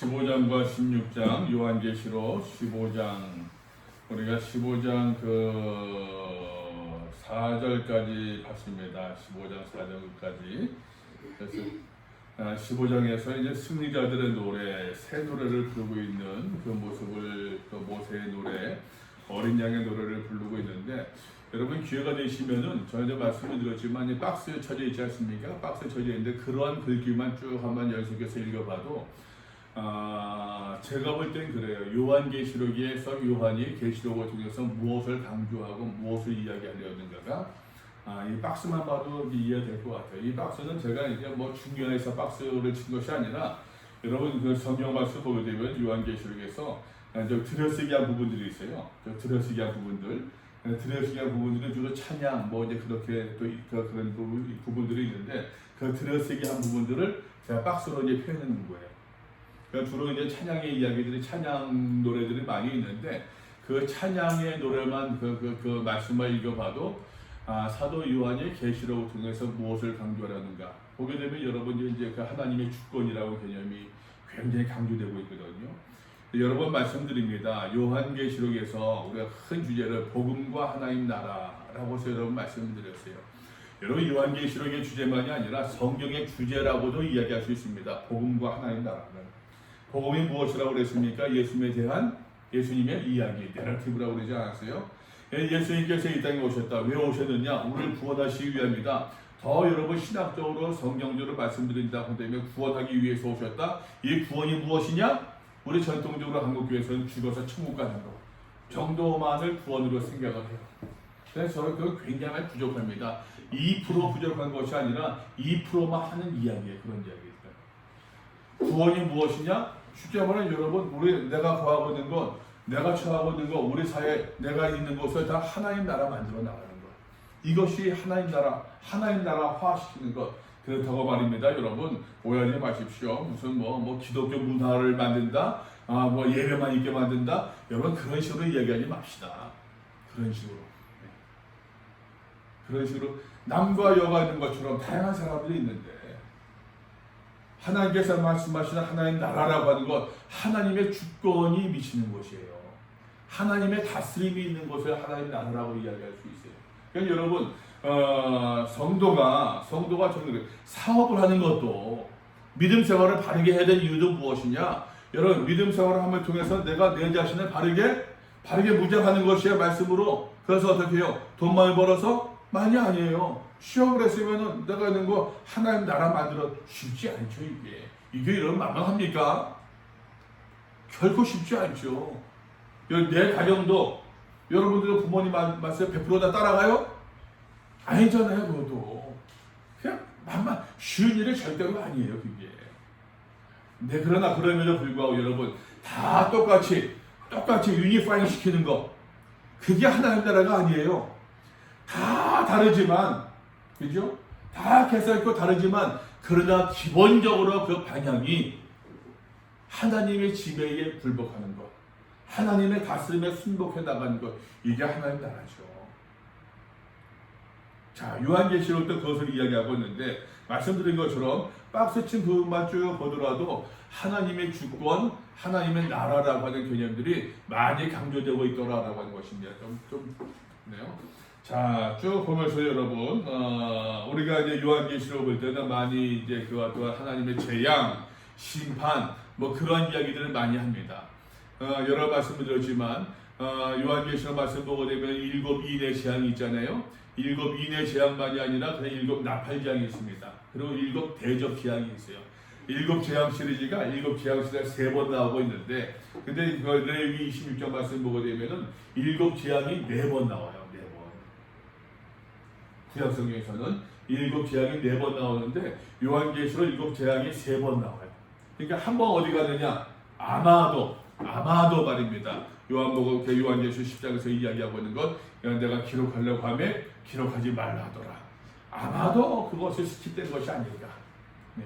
15장과 16장 요한계시록 15장 우리가 15장 4절까지 봤습니다. 15장 4절까지. 그래서 15장에서 이제 승리자들의 노래, 새 노래를 부르고 있는 그 모습을, 그 모세의 노래, 어린 양의 노래를 부르고 있는데, 여러분 기회가 되시면은 전에도 말씀을 드렸지만 이 박스에 쳐져 있지 않습니까? 박스에 쳐져 있는데 그러한 글귀만 쭉 한번 연속해서 읽어봐도 제가 볼 땐 그래요. 요한계시록에서 요한이 계시록을 통해서 무엇을 강조하고 무엇을 이야기하려는가가 이 박스만 봐도 이해될 것 같아요. 이 박스는 제가 이제 뭐 중요해서 박스를 친 것이 아니라, 여러분 그 성경 말씀 보게 되면 요한계시록에서 들여쓰기한 부분들이 있어요. 들여쓰기한 부분들. 들여쓰기한 부분들은 주로 찬양, 뭐 이제 그렇게 또 그런 부분들이 있는데, 그 들여쓰기한 부분들을 제가 박스로 이제 표현하는 거예요. 그러니까 주로 이제 찬양의 이야기들이, 찬양 노래들이 많이 있는데, 그 찬양의 노래만 그 말씀을 읽어봐도 사도 요한의 계시록을 통해서 무엇을 강조하려는가 보게 되면, 여러분이 이제 그 하나님의 주권이라고 개념이 굉장히 강조되고 있거든요. 여러 번 말씀드립니다. 요한계시록에서 우리가 큰 주제를 복음과 하나님 나라라고 해서 여러분 말씀드렸어요. 여러분 요한계시록의 주제만이 아니라 성경의 주제라고도 이야기할 수 있습니다. 복음과 하나님 나라는. 복음이 무엇이라고 그랬습니까? 예수님에 대한 예수님의 이야기, 내러티브라고 그러지 않았어요? 예수님께서 이 땅에 오셨다. 왜 오셨느냐? 우리를 구원하시기 위함이다. 더 여러분 신학적으로 성경적으로 말씀드린다고 하면 구원하기 위해서 오셨다. 이 구원이 무엇이냐? 우리 전통적으로 한국교회에서는 죽어서 천국 가는 것 정도만을 구원으로 생각을 해요. 그래서 저는 그건 굉장히 부족합니다. 2% 부족한 것이 아니라 2%만 하는 이야기예요. 그런 이야기입니다. 구원이 무엇이냐? 쉽게 말하면 여러분, 내가 구하고 있는 것, 내가 처하고 있는 것, 우리 사회 내가 있는 곳을 다 하나님 나라 만들어 나가는 것. 이것이 하나님 나라화시키는 것. 그렇다고 말입니다. 여러분 오해하지 마십시오. 무슨 뭐 기독교 문화를 만든다, 뭐 예배만 있게 만든다, 여러분 그런 식으로 이야기하지 맙시다. 그런 식으로 남과 여가 있는 것처럼 다양한 사람들이 있는데, 하나님께서 말씀하시는 하나님 나라라고 하는 것, 하나님의 주권이 미치는 곳이에요. 하나님의 다스림이 있는 곳을 하나님 나라라고 이야기할 수 있어요. 그러니까 여러분 성도가 저는 사업을 하는 것도 믿음 생활을 바르게 해야 될 이유도 무엇이냐? 여러분 믿음 생활을 함을 통해서 내가 내 자신을 바르게 무장하는 것이야, 말씀으로. 그래서 어떻게 해요? 돈 많이 벌어서? 많이 아니에요. 취업을 했으면은 내가 있는 거 하나님 나라 만들어. 쉽지 않죠. 이게 여러분 만만합니까? 결코 쉽지 않죠. 내 가정도 여러분들 부모님 말씀 100% 다 따라가요? 아니잖아요. 그것도 그냥 쉬운 일이 절대로 아니에요. 그게. 네, 그러나 그럼에도 불구하고 여러분 다 똑같이 유니파잉 시키는 거, 그게 하나님 나라가 아니에요. 다 다르지만, 그죠? 다 개성 있고 다르지만, 그러나 기본적으로 그 방향이 하나님의 지배에 불복하는 것, 하나님의 다스림에 순복해 나가는 것, 이게 하나님 나라죠. 자, 요한계시록도 그것을 이야기하고 있는데, 말씀드린 것처럼 박스 친 부분만 쭉 보더라도 하나님의 주권, 하나님의 나라라고 하는 개념들이 많이 강조되고 있더라라고 하는 것입니다. 좀 네요. 자, 쭉 보면서 여러분, 우리가 이제 요한계시록 볼 때는 많이 이제 그와 또한 하나님의 재앙, 심판, 뭐 그런 이야기들을 많이 합니다. 여러 말씀을 드렸지만, 요한계시록 말씀 보게 되면 7 인의 재앙이 있잖아요. 7 인의 재앙만이 아니라 그냥 7 나팔 재앙이 있습니다. 그리고 7 대접 재앙이 있어요. 7 재앙 시리즈가 7 재앙 시리즈가 3번 나오고 있는데, 근데 그 레위기 26장 말씀 보게 되면은 7 재앙이 4번 나와요. 4번. 구약 성경에서는 7 재앙이 4번 나오는데, 요한계시록 7 재앙이 3번 나와요. 그러니까 한 번 어디 가느냐? 아마도 말입니다. 요한계시록 10장에서 이야기하고 있는 것, 내가 기록하려고 하면 기록하지 말라 하더라. 아마도 그것을 스킵된 것이 아닐까. 네.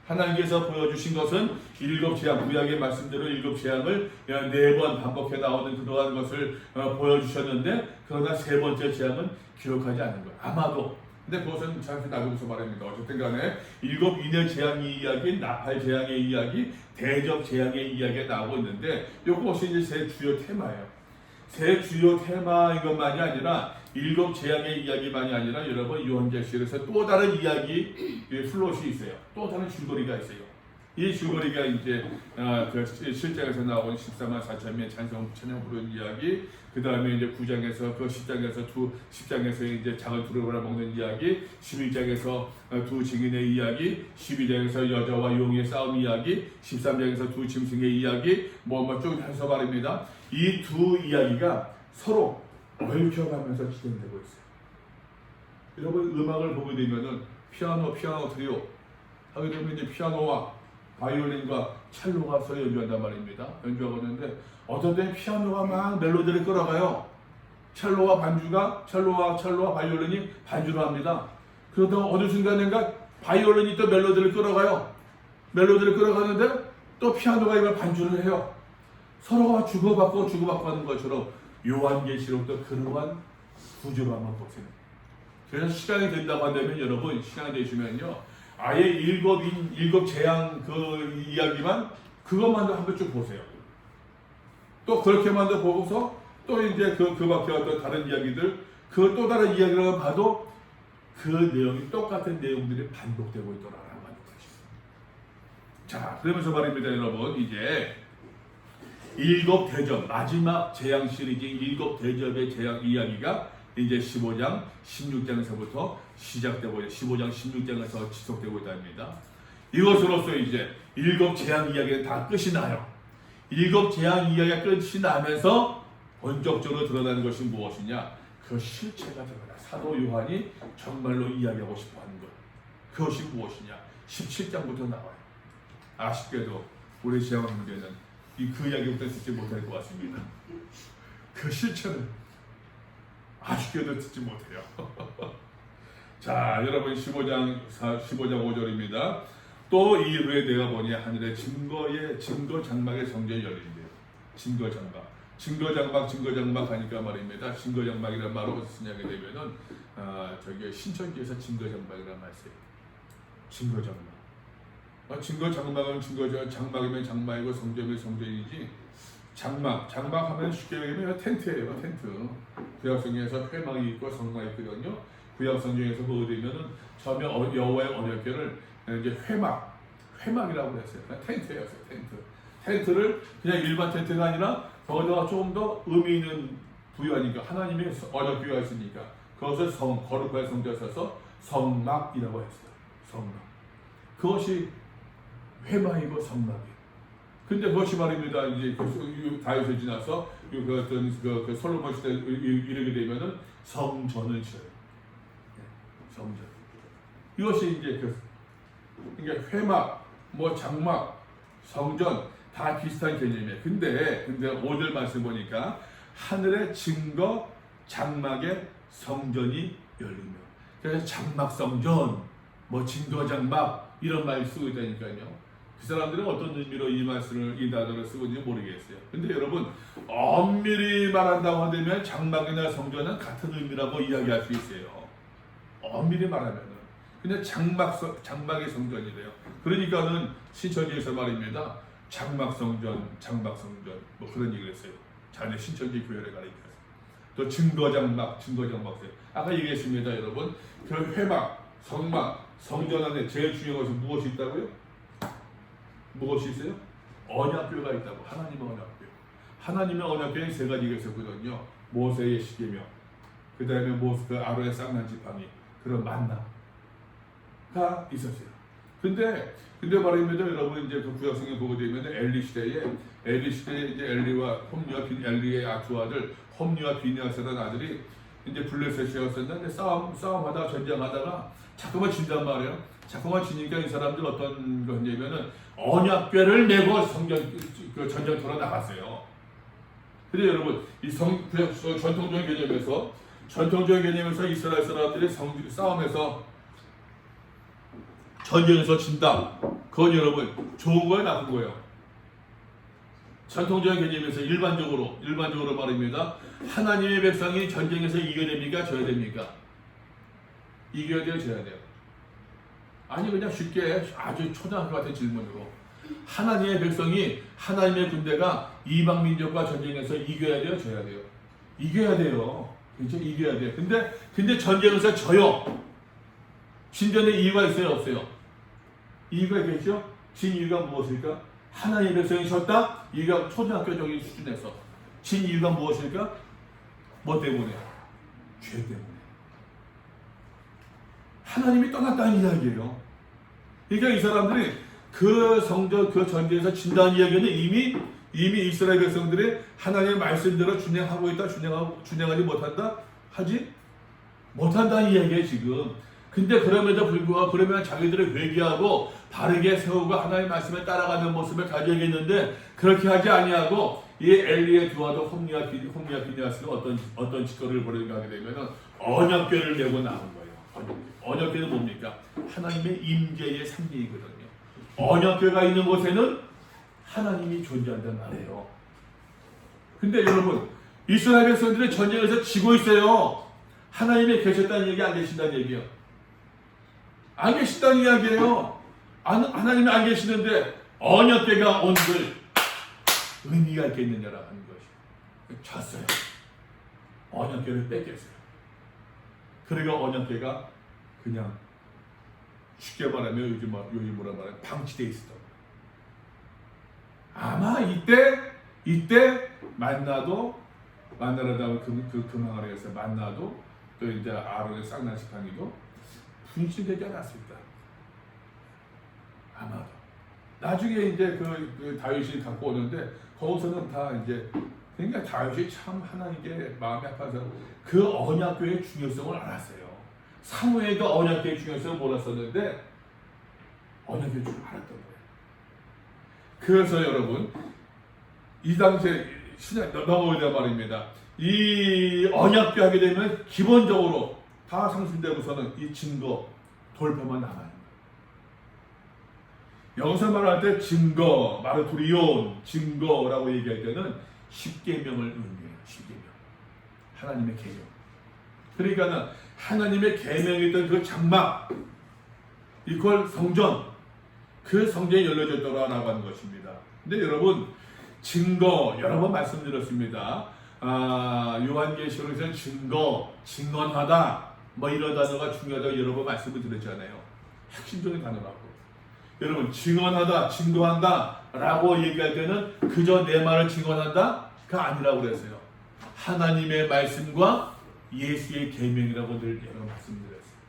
하나님께서 보여주신 것은 7 재앙, 구약의 말씀대로 7 재앙을 4번 반복해 나오는 그러한 것을 보여주셨는데, 그러나 3번째 재앙은 기록하지 않은 거예요. 아마도. 근데 그것은 잠시 놔두고서 말입니다. 어쨌든 간에 일곱 인의 재앙의 이야기, 나팔 재앙의 이야기, 대접 재앙의 이야기가 나오고 있는데 이것이 이제 제 주요 테마예요. 제 주요 테마인 것만이 아니라 일곱 재앙의 이야기만이 아니라 여러분 요한계시록에서 또 다른 이야기 플롯이 있어요. 또 다른 줄거리가 있어요. 이 줄거리가 이제 그 실장에서 나온 14만 4천 명의 찬양 부르는 이야기, 그 다음에 이제 9장에서 그 10장에서 이제 작은 두루마리 먹는 이야기, 11장에서 두 증인의 이야기, 12장에서 여자와 용의 싸움 이야기, 13장에서 두 짐승의 이야기, 쭉 해서 말입니다. 이 두 이야기가 서로 얽혀가면서 진행되고 있어요. 여러분 음악을 보게 되면은 피아노 트리오 하게 되면 이제 피아노와 바이올린과 첼로가 서로 연주한단 말입니다. 연주하고 있는데 어떤 때는 피아노가 막 멜로디를 끌어가요. 첼로와 바이올린이 반주를 합니다. 그러다가 어느 순간인가 바이올린이 또 멜로디를 끌어가요. 멜로디를 끌어가는데 또 피아노가 이걸 반주를 해요. 서로가 주고받고 하는 것처럼 요한계시록도 그러한 구조를 한번 보세요. 그래서 시간이 된다고 한다면 여러분 시간이 되시면요. 아예 일곱 재앙 그 이야기만 그것만도 한번 쭉 보세요. 또 그렇게만도 보고서 또 이제 그 밖에 어떤 다른 이야기들 그 또 다른 이야기를 봐도 그 내용이 똑같은 내용들이 반복되고 있더라라는 것이죠. 자, 그러면서 말입니다, 여러분. 이제 일곱 대접 마지막 재앙 시리즈 일곱 대접의 재앙 이야기가 이제 15장, 16장에서부터 시작되고 15장, 16장에서 지속되고 있답니다. 이것으로써 이제 일곱 재앙 이야기는 다 끝이 나요. 일곱 재앙 이야기가 끝이 나면서 본격적으로 드러나는 것이 무엇이냐? 그 실체가 드러나. 사도 요한이 정말로 이야기하고 싶어하는 것. 그것이 무엇이냐? 17장부터 나와요. 아쉽게도 우리 재앙 문제는 그 이야기부터 듣지 못할 것 같습니다. 그 실체는 아쉽게도 듣지 못해요. 자, 여러분 15장 5절입니다. 또 이후에 내가 보니 하늘의 증거 장막의 성전이 열린대요. 증거 장막 하니까 말입니다. 증거 장막이란 말을 어디서 쓰냐게 되면은 저기 신천지에서 증거 장막이란 말 써요. 증거 장막. 증거 장막은 장막이면 장막이고 성전이면 성전이지. 장막하면 쉽게 얘기하면 텐트예요, 텐트. 구약성경에서 회막이 있고 성막이 있거든요. 구약성경에서 보게 되면은 처음에 여호와의 언약궤를 이제 회막이라고 했어요. 텐트예요, 텐트. 텐트를 그냥 일반 텐트가 아니라 거기다가 조금 더 의미 있는 부여하니까 하나님의 언약궤가 있으니까 그것을 거룩한 성전에 써서 성막이라고 했어요. 성막. 그것이 회막이고 성막이에요. 근데 그것이 말입니다. 이제 다윗을 지나서 그 솔로몬 시대 이르게 되면은 성전을 지어요. 성전. 이것이 이제 그러니까 회막, 장막, 성전 다 비슷한 개념이에요. 근데 오늘 말씀 보니까 하늘의 증거 장막의 성전이 열리며 그래서 장막 성전, 증거 장막 이런 말 쓰고 있다니까요. 그 사람들은 어떤 의미로 이 단어를 쓰고 있는지 모르겠어요. 근데 여러분 엄밀히 말한다고 하면 장막이나 성전은 같은 의미라고 이야기할 수 있어요. 엄밀히 말하면은. 근데 장막의 성전이래요. 그러니까는 신천지에서 말입니다. 장막 성전 그런 얘기를 했어요. 자네 신천지 교회를 가리켜서. 또 증거 장막 아까 얘기했습니다, 여러분. 그 회막, 성막, 성전 안에 제일 중요한 것은 무엇이 있다고요? 무엇이 있어요? 언약궤가 있다고. 하나님의 언약궤. 하나님의 언약궤는 세 가지가 있었거든요. 모세의 십계명, 그 다음에 그 아론의 쌍난 지팡이, 그런 만나가 있었어요. 근데 말입니다, 여러분 이제 그 구약성경 보게 되면 엘리 시대에 이제 엘리의 두 아들 홈리와 비느하스라는 아들이 이제 블레셋이었었는데 싸움하다가 전쟁하다가 자꾸만 진단 말이에요. 자꾸만 지니까 이 사람들 어떤 거냐면은 언약궤를 메고 전쟁터로 나갔어요. 근데 여러분 이 전통적인 개념에서 이스라엘 사람들이 싸움에서 전쟁에서 진다. 그건 여러분 좋은 거예요, 나쁜 거예요? 전통적인 개념에서 일반적으로 말입니다. 하나님의 백성이 전쟁에서 이겨야 됩니까? 져야 됩니까? 이겨야 돼요, 져야 돼요? 아니 그냥 쉽게 아주 초등학교 같은 질문으로 하나님의 백성이 하나님의 군대가 이방 민족과 전쟁에서 이겨야 돼요, 져야 돼요? 이겨야 돼요. 그렇죠? 이겨야 돼요. 근데 전쟁에서 져요. 진 데는 이유가 있어요, 없어요? 이유가 있겠죠? 진 이유가 무엇일까? 하나님의 백성이 졌다? 이유가 초등학교적인 수준에서. 진 이유가 무엇일까? 뭐 때문에? 죄 때문에. 하나님이 떠났다는 이야기예요. 그러니까 이 사람들이 그 성전, 그 전쟁에서 진다는 이야기는 이미 이스라엘 백성들이 하나님의 말씀대로 준행하고 있다, 준행하지 못한다? 하지 못한다는 이야기예요, 지금. 근데 그럼에도 불구하고 그러면 자기들을 회개하고 바르게 세우고 하나님의 말씀에 따라가는 모습을 가져야겠는데 그렇게 하지 아니하고 이 엘리의 두 아들 홈리와 비니아스는 어떤 짓거리를 벌이는가 하게 되면 언약궤를 메고 나온 거예요. 언약궤는 뭡니까? 하나님의 임재의 상징이거든요. 언약궤가 있는 곳에는 하나님이 존재한단 말이에요. 근데 여러분, 이스라엘 백성들이 전쟁에서 지고 있어요. 하나님이 계셨다는 얘기, 안 계신다는 얘기예요. 안 계신다는 이야기예요. 하나님이 안 계시는데 언약궤가 온들 의미가 있겠느냐라는 것이. 졌어요. 언약궤를 뺏겼어요. 그리고 언약궤가 그냥 쉽게 말하면 요즘 뭐라 말하면 방치돼 있었던 거예요. 아마 이때 만나라다 그 망아리에서 만나도 또 이제 아론의 쌍난지팡이도 분신되지 않았습니다. 아마도. 나중에 이제 그 다윗이 갖고 오는데 거기서는 다 이제 그러니까 다윗이 참 하나님께 마음이 아파서 그 언약궤의 중요성을 알았어요. 사무엘도 언약궤의 중요성을 몰랐었는데 언약궤의 줄 알았던 거예요. 그래서 여러분 이 당시에 신약 넘어오자 말입니다. 이 언약궤 하게 되면 기본적으로 다 상승되고서는 이 증거 돌파만 남아요. 여기서 말할 때 증거, 마르투리온, 증거라고 얘기할 때는 십계명을 의미해요. 십계명. 하나님의 계명. 그러니까는 하나님의 계명이 있던 그 장막, 이퀄 성전, 그 성전이 열려졌더라라고 하는 것입니다. 근데 여러분, 증거, 여러 번 말씀드렸습니다. 요한계시록에서는 증거, 증언하다, 뭐 이런 단어가 중요하다고 여러 번 말씀을 드렸잖아요. 핵심적인 단어라고. 여러분, 증언하다, 증거한다 라고 얘기할 때는 그저 내 말을 증언한다가 아니라고 그랬어요. 하나님의 말씀과 예수의 계명이라고 늘 여러 말씀드렸어요.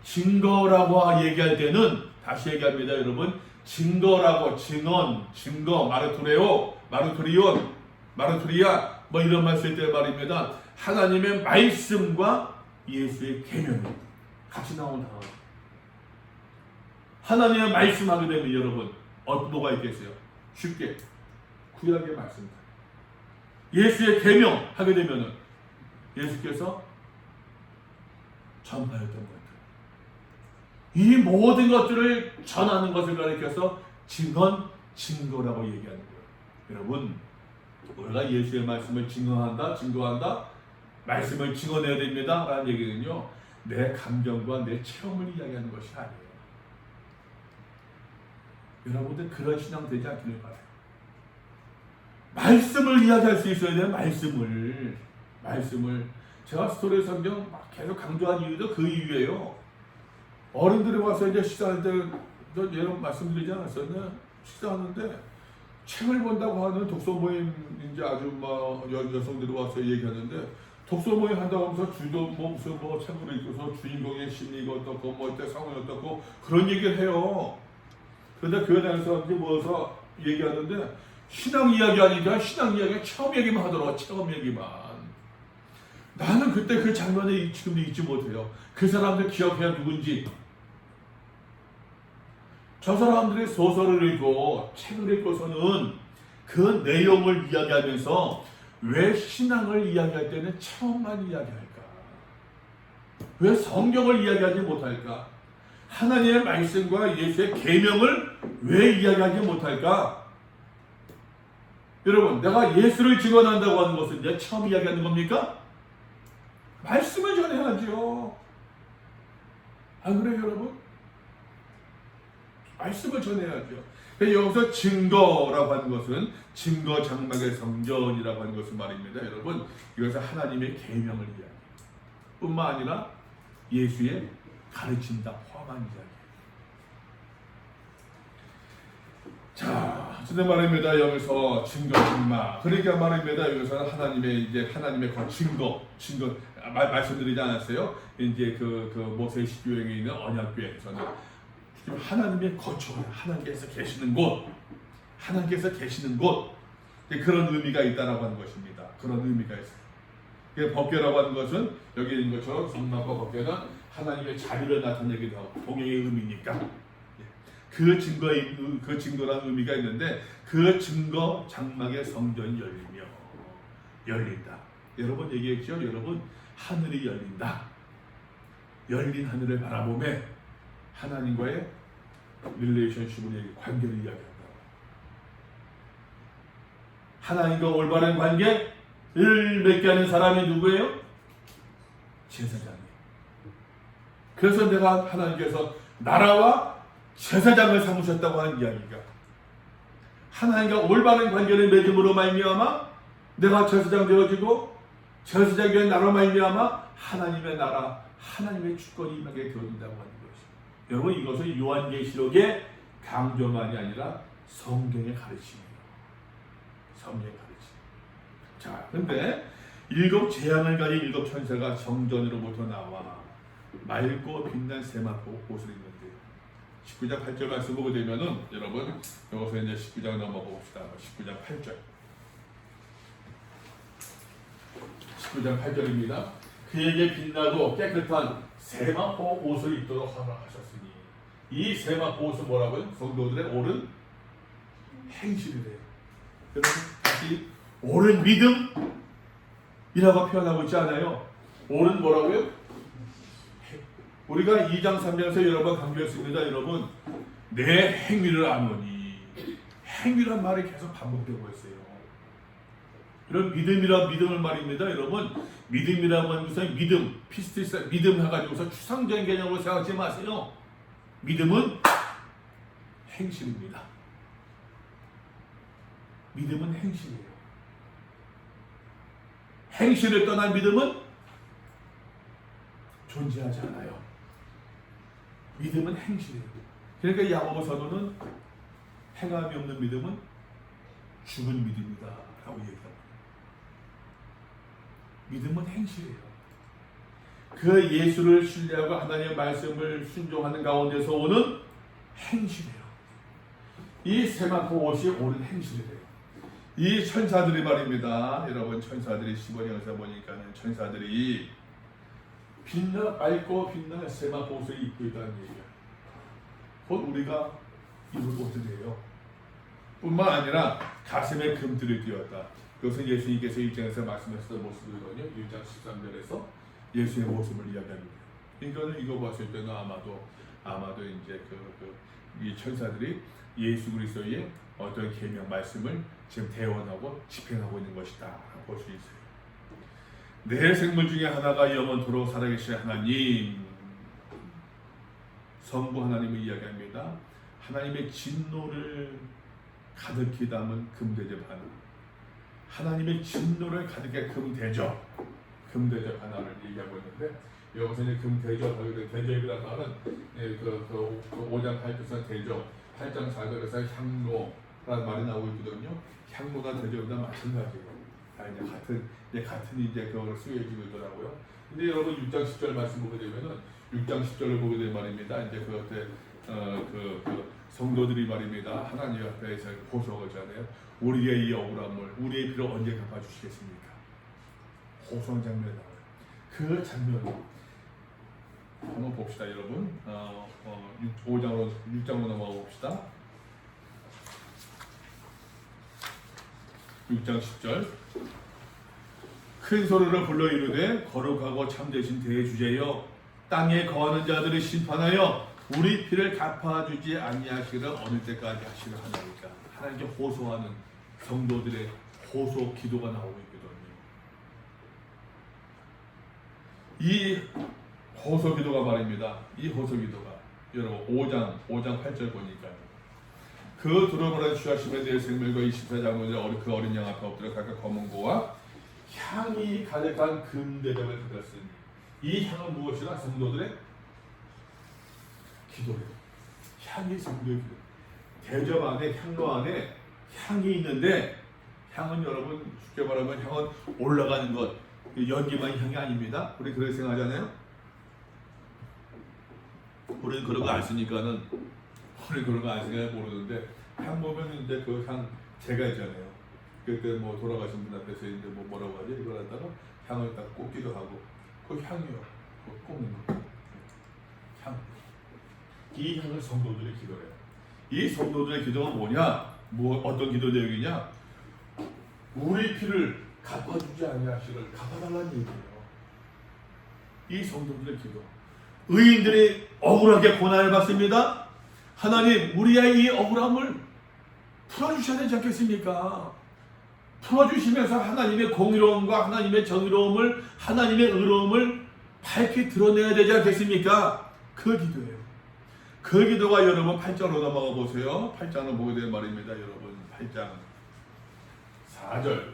증거라고 얘기할 때는 다시 얘기합니다. 여러분, 증거라고 증언, 증거, 마르투리온, 마르투리아 뭐 이런 말 쓸 때 말입니다. 하나님의 말씀과 예수의 계명이 같이 나온다. 하나님의 말씀하게 되면 여러분 뭐가 있겠어요? 쉽게 구약의 말씀. 예수의 계명 하게 되면은 예수께서 전파했던 것들. 이 모든 것들을 전하는 것을 가리켜서 증언, 증거라고 얘기하는 거예요. 여러분, 우리가 예수의 말씀을 증거한다, 말씀을 증언해야 됩니다. 라는 얘기는요, 내 감정과 내 체험을 이야기하는 것이 아니에요. 여러분들 그런 신앙 되지 않기를 바라요. 말씀을 이야기할 수 있어야 돼요. 말씀을. 제가 스토리 성경 계속 강조한 이유도 그 이유예요. 어른들이 와서 이제 식사할 때 여러 말씀드리지 않았었냐? 식사하는데 책을 본다고 하는 독서 모임 이제 아줌마 여성들이 와서 얘기하는데 독서 모임 한다고 하면서 주도 무슨 책으로 읽고서 주인공의 심리가 어떻고 뭐 이때 상황이 어떻고 그런 얘기를 해요. 그런데 교회 다니는 사람들이 모여서 얘기하는데 신앙 이야기 하니까 신앙 이야기가 처음 얘기만 하더라고. 처음 얘기만. 나는 그때 그 장면을 지금도 잊지 못해요. 그 사람들 기억해야 누군지. 저 사람들이 소설을 읽고 책을 읽고서는 그 내용을 이야기하면서 왜 신앙을 이야기할 때는 처음만 이야기할까? 왜 성경을 이야기하지 못할까? 하나님의 말씀과 예수의 계명을 왜 이야기하지 못할까? 여러분, 내가 예수를 증언한다고 하는 것은 내가 처음 이야기하는 겁니까? 말씀을 전해야죠. 안 그래요, 여러분? 말씀을 전해야죠. 여기서 증거라고 하는 것은 증거 장막의 성전이라고 하는 것은 말입니다. 여러분, 이것은 하나님의 계명을 이야기해요. 뿐만 아니라 예수의 가르침다 포함한 이야기예요. 자, 어쨌든 말입니다. 여기서 증거 장막. 그러니까 말입니다. 여기서는 하나님의 증거 말씀드리지 않았어요? 이제 그 모세 십교행에 있는 언약궤에서는 하나님의 거처, 하나님께서 계시는 곳, 그런 의미가 있다라고 하는 것입니다. 그런 의미가 있어요. 법궤라고 하는 것은 여기 있는 것처럼 장막과 법궤는 하나님의 자비를 나타내기도 하고 동행의 의미니까 그 증거라는 의미가 있는데 그 증거 장막의 성전이 열린다. 여러분 얘기했죠? 여러분 하늘이 열린다. 열린 하늘을 바라보며 하나님과의 릴레이션십을 관계를 이야기한다. 하나님과 올바른 관계를 맺게 하는 사람이 누구예요? 제사장이에요. 그래서 내가 하나님께서 나라와 제사장을 삼으셨다고 하는 이야기가 하나님과 올바른 관계를 맺음으로 말미암아 내가 제사장 되어지고 제사장이 된 나라로 말미암아 하나님의 나라, 하나님의 주권이 임하게 되어진다고 하는 것이죠. 여러분 이것은 요한계시록의 강조만이 아니라 성경의 가르침이에요. 성경의 가르침. 자, 근데 일곱 재앙을 가진 일곱 천사가 성전으로부터 나와 맑고 빛난 세마포 옷을 입는데 19장 8절 말씀 보게 되면은 여러분 여기서 이제 19장 넘어봅시다. 19장 8절. 19장 8절입니다. 그에게 빛나고 깨끗한 세마포 옷을 입도록 허락하셨으니 이 세마포 옷은 뭐라고요? 성도들의 옳은 행실이래요. 여러분 다시 옳은 믿음이라고 표현하고 있지 않아요? 옳은 뭐라고요? 우리가 2장 3장에서 여러 번 강조했습니다. 여러분 내 행위를 아노니 행위란 말이 계속 반복되고 있어요. 이런 믿음을 말입니다. 여러분 믿음이라고 하는 것은 피스티스 믿음 해가지고서 추상적인 개념으로 생각하지 마세요. 믿음은 행실입니다. 믿음은 행실이에요. 행실을 떠난 믿음은 존재하지 않아요. 믿음은 행실이에요. 그러니까 야고보 사도는 행함이 없는 믿음은 죽은 믿음이다 라고 얘기합니다. 믿음은 행실이에요. 그 예수를 신뢰하고 하나님의 말씀을 순종하는 가운데서 오는 행실이에요. 이 세마포 옷이 옳은 행실이래요. 이 천사들이 말입니다. 여러분 천사들이 15장에서 보니까는 천사들이 맑고 빛나는 세마포 옷을 입고 있다는 얘기예요. 곧 우리가 입을 옷들이에요. 뿐만 아니라 가슴에 금들을 띄웠다. 그것은 예수님께서 1장에서 말씀하셨던 모습이거든요. 1장 13절에서 예수의 모습을 이야기합니다. 이거는 이거 봤을 때는 아마도 이제 이 천사들이 예수 그리스도의 어떤 계명 말씀을 지금 대원하고 집행하고 있는 것이다 볼 수 있어요. 내 생물 중에 하나가 영원토록 살아계신 하나님, 성부 하나님을 이야기합니다. 하나님의 진노를 가득히 담은 금대접 하나, 하나님의 진노를 가득히 금대접 하나를 얘기하고 있는데 여기서 이제 금대접, 대접이라는 말은 그 5장 8절에서 대접, 8장 4절에서 향로라는 말이 나오고 있거든요. 향로가 대접이나 마찬가지예요. 같은 이제 그걸 수요해주고 있더라고요. 근데 여러분 6장 10절 말씀 보게 되면은 6장 10절을 보게 되면 말입니다. 이제 그때 그 성도들이 말입니다. 하나님 앞에서 호소하잖아요. 우리의 이 억울함을 우리의 피를 언제 갚아주시겠습니까? 호소한 장면이 나와요. 그 장면을 한번 봅시다, 여러분. 6장으로 넘어가 봅시다. 6장 10절. 큰 소리로 불러 이르되 거룩하고 참되신 대주제여 땅에 거하는 자들을 심판하여 우리 피를 갚아주지 아니하시기를 어느 때까지 하시려 하나이까. 하나님께 호소하는 성도들의 호소 기도가 나오고 있거든요. 이 호소기도가 말입니다. 이 호소기도가 여러분 5장 8절 보니까 그 두루마리 취하심에 내 생명과 24장로들 그 어린 양 앞에 엎드려 각각 검은 고와 향이 가득한 금대접을 드렸으니 이 향은 무엇이라? 성도들의 기도예요. 향이 성도의 기도. 대접 안에 향로 안에 향이 있는데 향은 여러분 쉽게 말하면 향은 올라가는 것 연기만 향이 아닙니다. 우리 그렇게 생각하잖아요. 우리는 그런 거 안 쓰니까는 우리 그런 거 안 쓰니까 모르는데 향 보면 이제 그 향 제가 있잖아요. 그때 뭐 돌아가신 분 앞에서 이제 뭐 뭐라고 하지 이걸 갖다가 향을 딱 꽂기도 하고 그 향이요. 그 꽂는 거 향. 이 향을 성도들이 기도해요. 이 성도들의 기도가 뭐냐? 어떤 기도 내용이냐? 우리 피를 갚아주지 아니하시를 갚아달라는 얘기예요. 이 성도들의 기도. 의인들이 억울하게 고난을 받습니다. 하나님, 우리의 이 억울함을 풀어주셔야 되지 않겠습니까? 풀어주시면서 하나님의 공의로움과 하나님의 정의로움을, 하나님의 의로움을 밝히 드러내야 되지 않겠습니까? 그 기도예요. 그 기도가 여러분 8장으로 넘어가 보세요. 8장을 보게 될 말입니다. 여러분 8장 4절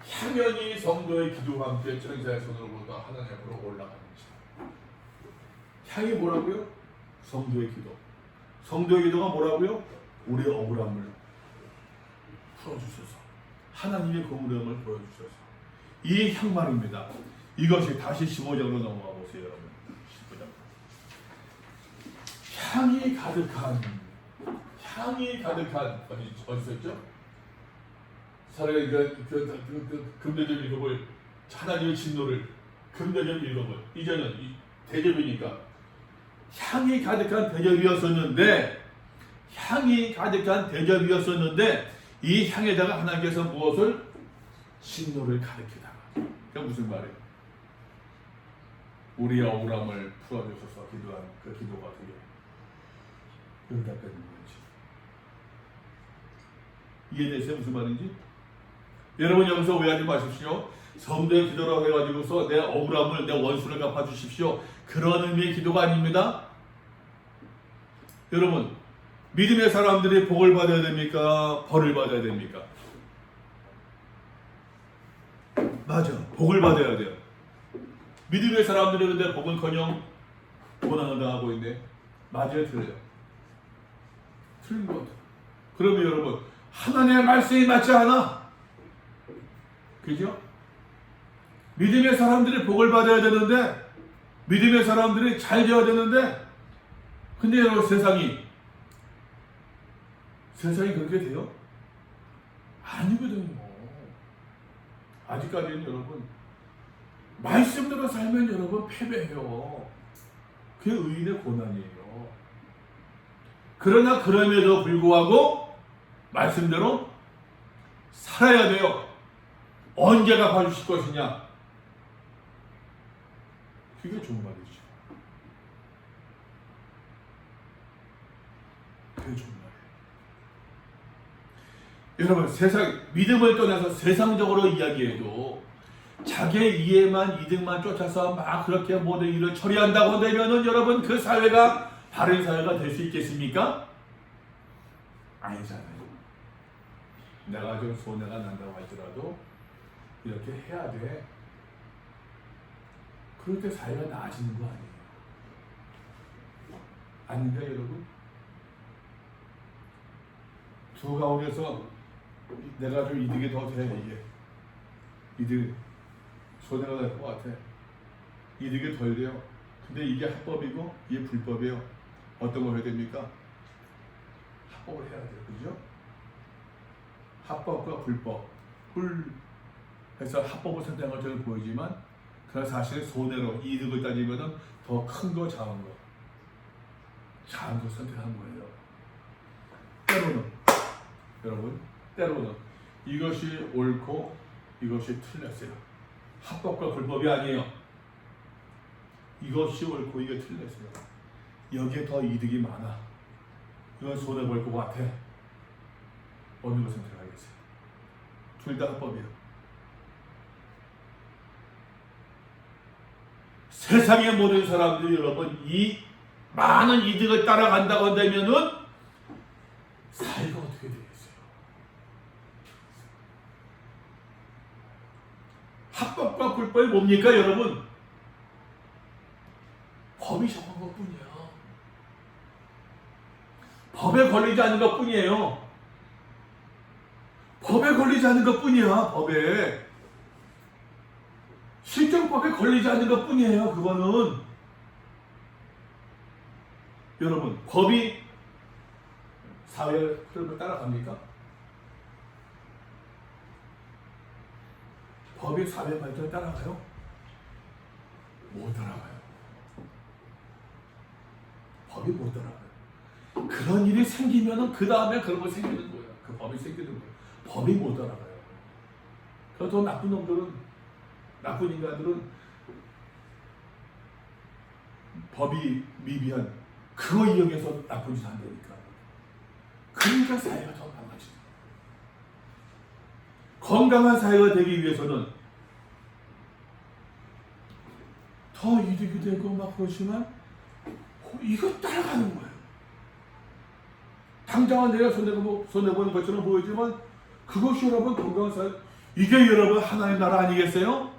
향연이 성도의 기도와 함께 천사의 손으로부터 하나님 앞으로 올라가는 자. 향이 뭐라고요? 성도의 기도. 성도의 기도가 뭐라고요? 우리의 억울함을 풀어주셔서 하나님의 공의로움을 보여주셔서 이 향 말입니다. 이것이 다시 15장으로 넘어가 보세요. 여러분 15장 향이 가득한 어디서 있죠? 사례가 금대접 일곱을 하나님의 진노를 금대접 일곱을 이제는 대접이니까 향이 가득한 대접이었었는데 이 향에다가 하나님께서 무엇을? 진노를 가득히다가. 그게 무슨 말이에요? 우리의 억울함을 풀어주셔서 기도한 그 기도가 되게 응답되는 거지. 이해되세요? 무슨 말인지? 여러분 여기서 오해하지 마십시오. 성도의 기도라고 해가지고서 내 억울함을, 내 원수를 갚아주십시오. 그런 의미의 기도가 아닙니다. 여러분, 믿음의 사람들이 복을 받아야 됩니까? 벌을 받아야 됩니까? 맞아, 복을 받아야 돼요. 믿음의 사람들이 근데 복은커녕 고난을 당하고 있네. 맞아요, 틀려요? 틀린 것 같아요. 그러면 여러분, 하나님의 말씀이 맞지 않아? 그죠? 믿음의 사람들이 복을 받아야 되는데, 믿음의 사람들이 잘 되어야 되는데, 근데 여러분 세상이 그렇게 돼요? 아니거든요. 아직까지는 여러분 말씀대로 살면 여러분 패배해요. 그게 의인의 고난이에요. 그러나 그럼에도 불구하고 말씀대로 살아야 돼요. 언제 갚아주실 것이냐? 그게 좋은 말이죠. 그게 좋은 말이에요. 여러분 믿음을 떠나서 세상적으로 이야기해도 자기의 이해만 이득만 쫓아서 막 그렇게 모든 일을 처리한다고 되면은 여러분 그 사회가 바른 사회가 될 수 있겠습니까? 아니잖아요. 내가 좀 손해가 난다고 할지라도 이렇게 해야 돼. 그럴 때 사회가 나아지는 거 아니에요? 아닌가 여러분? 두 가운데서 내가 좀 이득이 더 돼. 이게 이득 손해가 될 것 같아. 이득이 덜 돼요. 근데 이게 합법이고 이게 불법이에요. 어떤 걸 해야 됩니까? 합법을 해야 돼요. 그죠? 합법과 불법 해서 합법을 선택한 것처럼 보이지만 그러나 사실은 손해로 이득을 따지면 더 큰 거 작은 거 선택한 거예요. 때로는 여러분 이것이 옳고 이것이 틀렸어요. 합법과 불법이 아니에요. 이것이 옳고 이게 틀렸어요. 여기에 더 이득이 많아. 이건 손해볼 것 같아. 어느 걸 선택하겠어요? 둘 다 합법이에요. 세상의 모든 사람들이 여러분 이 많은 이득을 따라간다고 한다면은 사회가 어떻게 되겠어요? 합법과 불법이 뭡니까 여러분? 법이 정한 것뿐이야. 법에 걸리지 않는 것뿐이에요. 법에 걸리지 않는 것뿐이야. 법에. 실정법에 걸리지 않는 것뿐이에요. 그거는. 여러분, 법이 사회 흐름을 따라갑니까? 법이 사회 발전을 따라가요? 못 따라가요. 법이 못 따라가요. 그런 일이 생기면은 그 다음에 그런 거 생기는 거예요. 그 법이 생기는 거예요. 법이 못 따라가요. 그래서 더 나쁜 놈들은, 나쁜 인간들은 법이 미비한 그거 이용해서 나쁜 짓 한다니까. 그러니까 사회가 더 망가지죠. 건강한 사회가 되기 위해서는 더 이득이 되고 막 그러지만 이거 따라가는 거예요. 당장은 내가 손해보는 것처럼 보이지만 그것이 여러분 건강한 사회, 이게 여러분 하나의 나라 아니겠어요?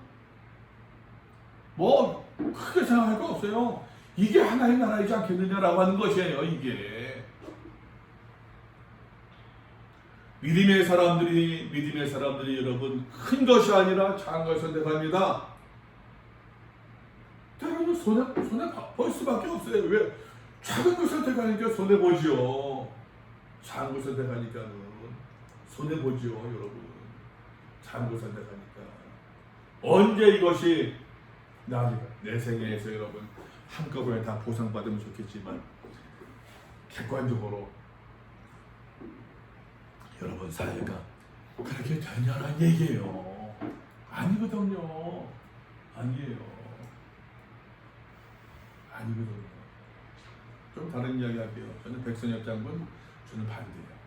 뭐 크게 생각할 거 없어요. 이게 하나의 나라이지 않겠느냐라고 하는 것이에요. 이게 믿음의 사람들이 여러분 큰 것이 아니라 작은 것을 선택합니다. 때로는 손해 볼 수밖에 없어요. 왜? 작은 것을 선택하니까 손해 보지요. 작은 것을 선택하니까는 손해 보지요, 여러분. 작은 것을 선택하니까 언제 이것이 내 생애에서 여러분 한꺼번에 다 보상받으면 좋겠지만 객관적으로 여러분 사회가 그렇게 되냐는 얘기예요. 아니거든요. 아니에요. 아니거든요. 좀 다른 이야기 할게요. 저는 백선엽 장군 저는 반대예요.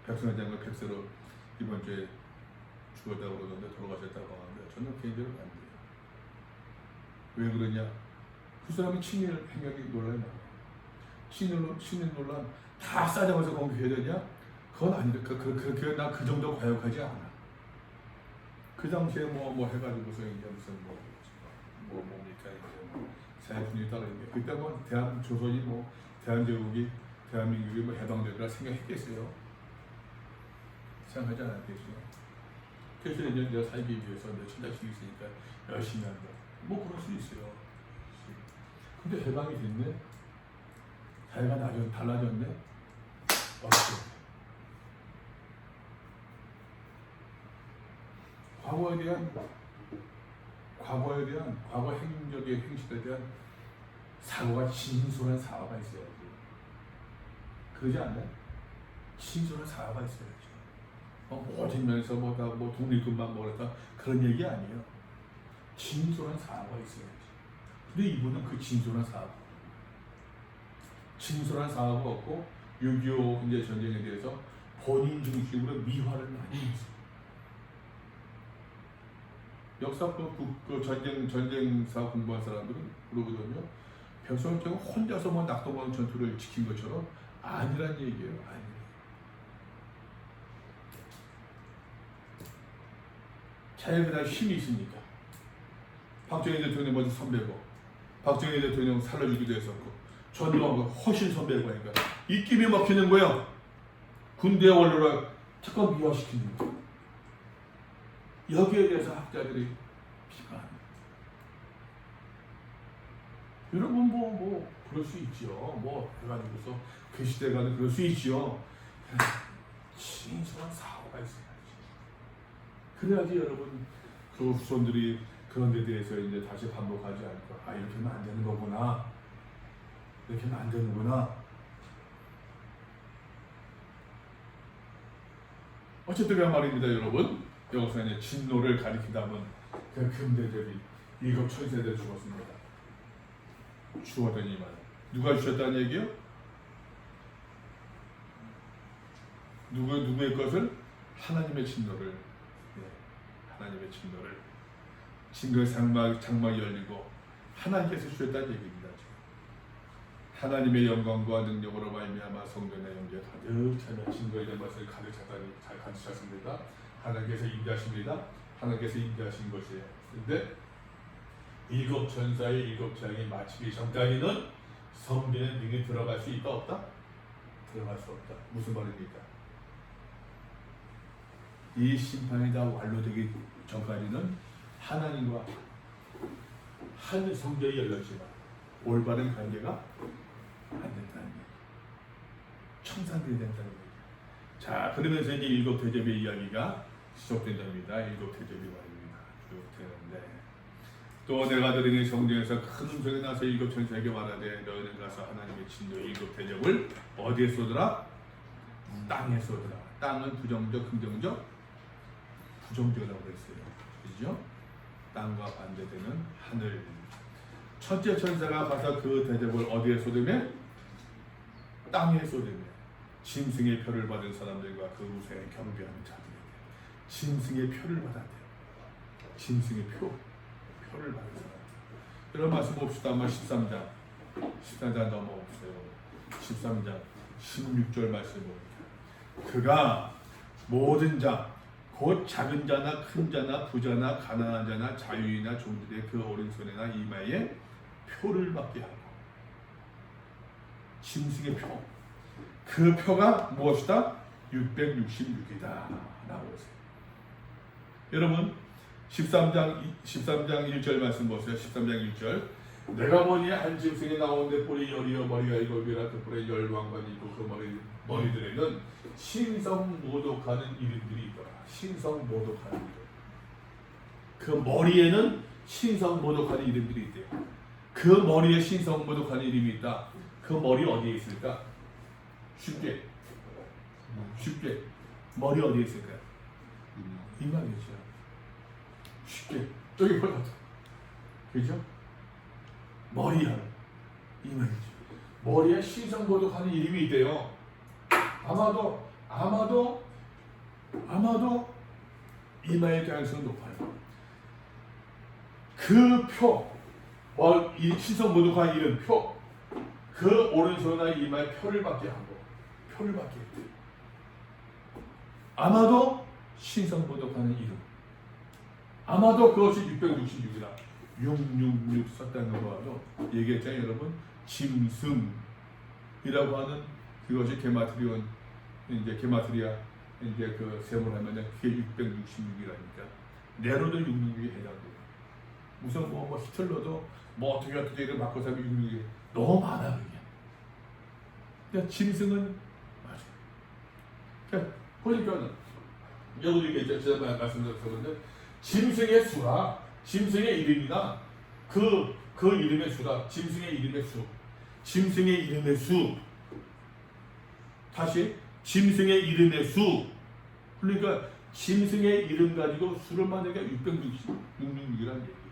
백선엽 장군 백세로 이번 주에 죽었다고 그러던데 돌아가셨다고 하는데 저는 개인적으로 반대예요. 왜 그러냐? 그 사람이 친일 행역이 논란이 나와요. 친일 논란 다 싸잡아서 공격해야 되냐? 그건 아니다. 난 그 정도 과욕하지 않아. 그 당시에 뭐 해가지고서 이제 무슨 뭡니까 이제 사회분이 따르는데 그때 뭐 조선이 대한제국이 대한민국이 해방되리라 생각했겠어요? 생각하지 않았겠어요? 그래서 이제 내가 살기 위해서 내 친자식이 있으니까 열심히 한다. 뭐 그럴 수 있어요. 근데 해방이 됐네? 사회가 달라졌네? 어떻게? 과거 행적의 행실에 대한 사고가 진솔한 사과가 있어야지. 그러지 않나요? 진솔한 사과가 있어야지. 모든 면에서 독립군만 뭐랄까 그런 얘기 아니에요. 진솔한 사과가 있어야지. 근데 이분은 그 진솔한 사과가 없고 6.25 이제 전쟁에 대해서 본인 중심으로 미화를 많이 했어요. 역사 전쟁사 공부한 사람들은 그러거든요. 백성철은 혼자서만 낙동강 전투를 지킨 것처럼 아니란 얘기예요. 아니에요. 자기들한테 힘이 있으니까. 박정희 대통령 먼저 선배고, 박정희 대통령 살려주기도 했었고, 전두환과 훨씬 선배고 하니까 입김이 먹히는 거야. 군대 원로를 특검 미화시키는 거야. 여기에 대해서 학자들이 비판합니다. 여러분 그럴 수 있죠. 해가지고서 그 시대가는 그럴 수 있죠. 진솔한 사고가 있어야지. 그래야지 여러분 그 후손들이 그런 데 대해서 이제 다시 반복하지 않고 이렇게 하면 안 되는 거구나. 이렇게 하면 안 되는구나. 어쨌든 그 말입니다, 여러분. 여기서 이제 진노를 가리키다면 그 금대접이 일곱 천세대 죽었습니다. 죽었더니만 누가 주셨다는 얘기요? 누구의 것을? 하나님의 진노를. 하나님의 진노를 증거의 장막이 열리고 하나님께서 주셨다는 얘기입니다. 하나님의 영광과 능력으로 말미암아 성전의 영광에 가득 차며 증거의 말씀을 가득 찼습니다. 하나님께서 임재하십니다. 하나님께서 임재하신 것이에요. 그런데 일곱 천사의 일곱 재앙이 마치기 전까지는 성전의 능이 들어갈 수 있다 없다? 들어갈 수 없다. 무슨 말입니까? 이 심판이 다 완료되기 전까지는 하나님과 한 성전이 열렸지만 올바른 관계가 안 된다는 얘기. 청산돼야 된다는 얘기. 자, 그러면서 이제 일곱 대접의 이야기가 시작된답니다. 일곱 대접이 말입니다. 쭉 되는데 또 내가 들으니 성전에서 큰 음성이 나서 일곱 천사에게 말하되 너희는 가서 하나님의 진노 일곱 대접을 어디에 쏟으라? 땅에 쏟으라. 땅은 부정적, 긍정적, 부정적이라고 했어요. 그죠? 땅과 반대되는 하늘. 첫째 천사가 가서 그 대접을 어디에 쏟으며? 땅에 쏟으며 짐승의 표를 받은 사람들과 그 우상에 경배하는 자들에게 짐승의 표를 받았대요. 짐승의 표를 받은 사람. 여러분 말씀 봅시다. 아마 13장 넘어옵시다. 13장 16절 말씀 봅니다. 그가 모든 자 곧 작은 자나 큰 자나 부자나 가난한 자나 자유인이나 종들의 그 오른손이나 이마에 표를 받게 하고 짐승의 표. 그 표가 무엇이다? 666이다 라고 했어요. 여러분 13장 1절 말씀 보세요. 13장 1절 내가 보니 한 짐승이 나오는데 뿔이 열이요 머리가 일곱이라 그 뿔에 열왕관이 있고 그 머리들에는 신성모독하는 이름들이 있더라. 신성모독하는 이름. 그 머리에는 신성모독하는 이름들이 있대요. 그 머리에 신성모독하는 이름이 있다. 그 머리 어디에 있을까? 쉽게 머리 어디에 있을까요? 이마겠죠. 쉽게 저기 보여. 그죠? 머리 하나 이마겠죠. 머리에 신성모독하는 이름이 있대요. 아마도 이마의 가능성이 높아요. 그 표, 신성모독한 이름 표, 그 오른손이나 이마에 표를 받게 하고 표를 받게 했대요. 아마도 신성모독하는 이름. 아마도 그것이 666이라 666 썼다는 거로 얘기했잖아요. 여러분 짐승이라고 하는 그것이 게마트리아 이제 그 세모를 하면 그게 666이라니까 네로도 666에 해당돼요. 무슨 뭐 히틀러도 뭐 어떻게 이걸 바꿔서 하면 666이 너무 많아 그게. 그러니까 짐승은 맞아. 그러니까 보니까는 여러분이 이렇게 제가 말씀드렸는데 짐승의 수가 짐승의 이름이나 그 이름의 수가 짐승의 이름의 수 다시 짐승의 이름의 수. 그러니까 짐승의 이름 가지고 수를 만들기가 666이라는 얘기예요.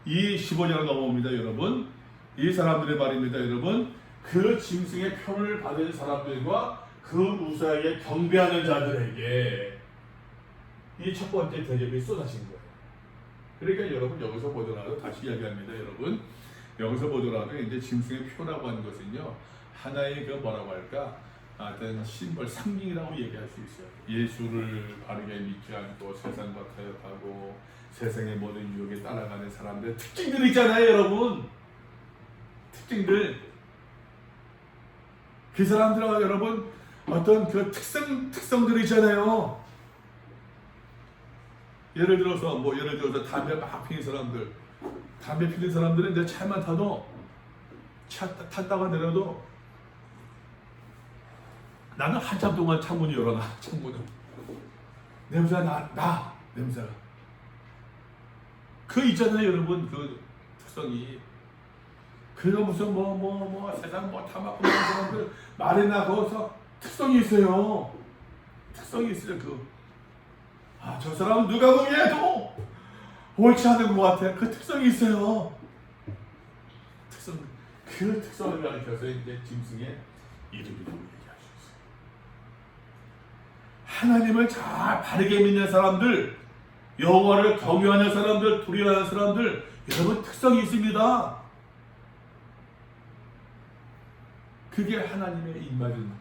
이 15장 넘어옵니다, 여러분. 이 사람들의 말입니다, 여러분. 그 짐승의 표를 받은 사람들과 그 우사에 경배하는 자들에게 이 첫 번째 대접이 쏟아진 거예요. 그러니까 여러분 여기서 보더라도 다시 이야기합니다, 여러분. 여기서 보더라도 이제 짐승의 표라고 하는 것은요 하나의 그 뭐라고 할까 어떤 심벌 상징이라고 얘기할 수 있어요. 예수를 바르게 믿지 않고 세상과 타협하고 세상의 모든 유혹에 따라가는 사람들의 특징들 있잖아요, 여러분. 특징들. 그 사람들하고 여러분 어떤 그 특성들이 있잖아요. 예를 들어서 담배 막 피는 사람들, 담배 피는 사람들은 내 차만 타도 탔다가 내려도 나는 한참 동안 창문을 열어놔. 창문을 냄새가 나 냄새가 그 있잖아요, 여러분. 그 특성이 그거 무슨 세상 타먹고 있는 사람들 말이나 거기서 특성이 있어요. 저 사람은 누가 보기에도 옳지 않은 것 같아. 그 특성이 있어요. 그 특성을 가리켜서 이제 짐승의 이름이라고 얘기할 수 있어요. 하나님을 잘 바르게 믿는 사람들, 여호와를 경외하는 사람들, 두려워하는 사람들, 여러분 특성이 있습니다. 그게 하나님의 입맞은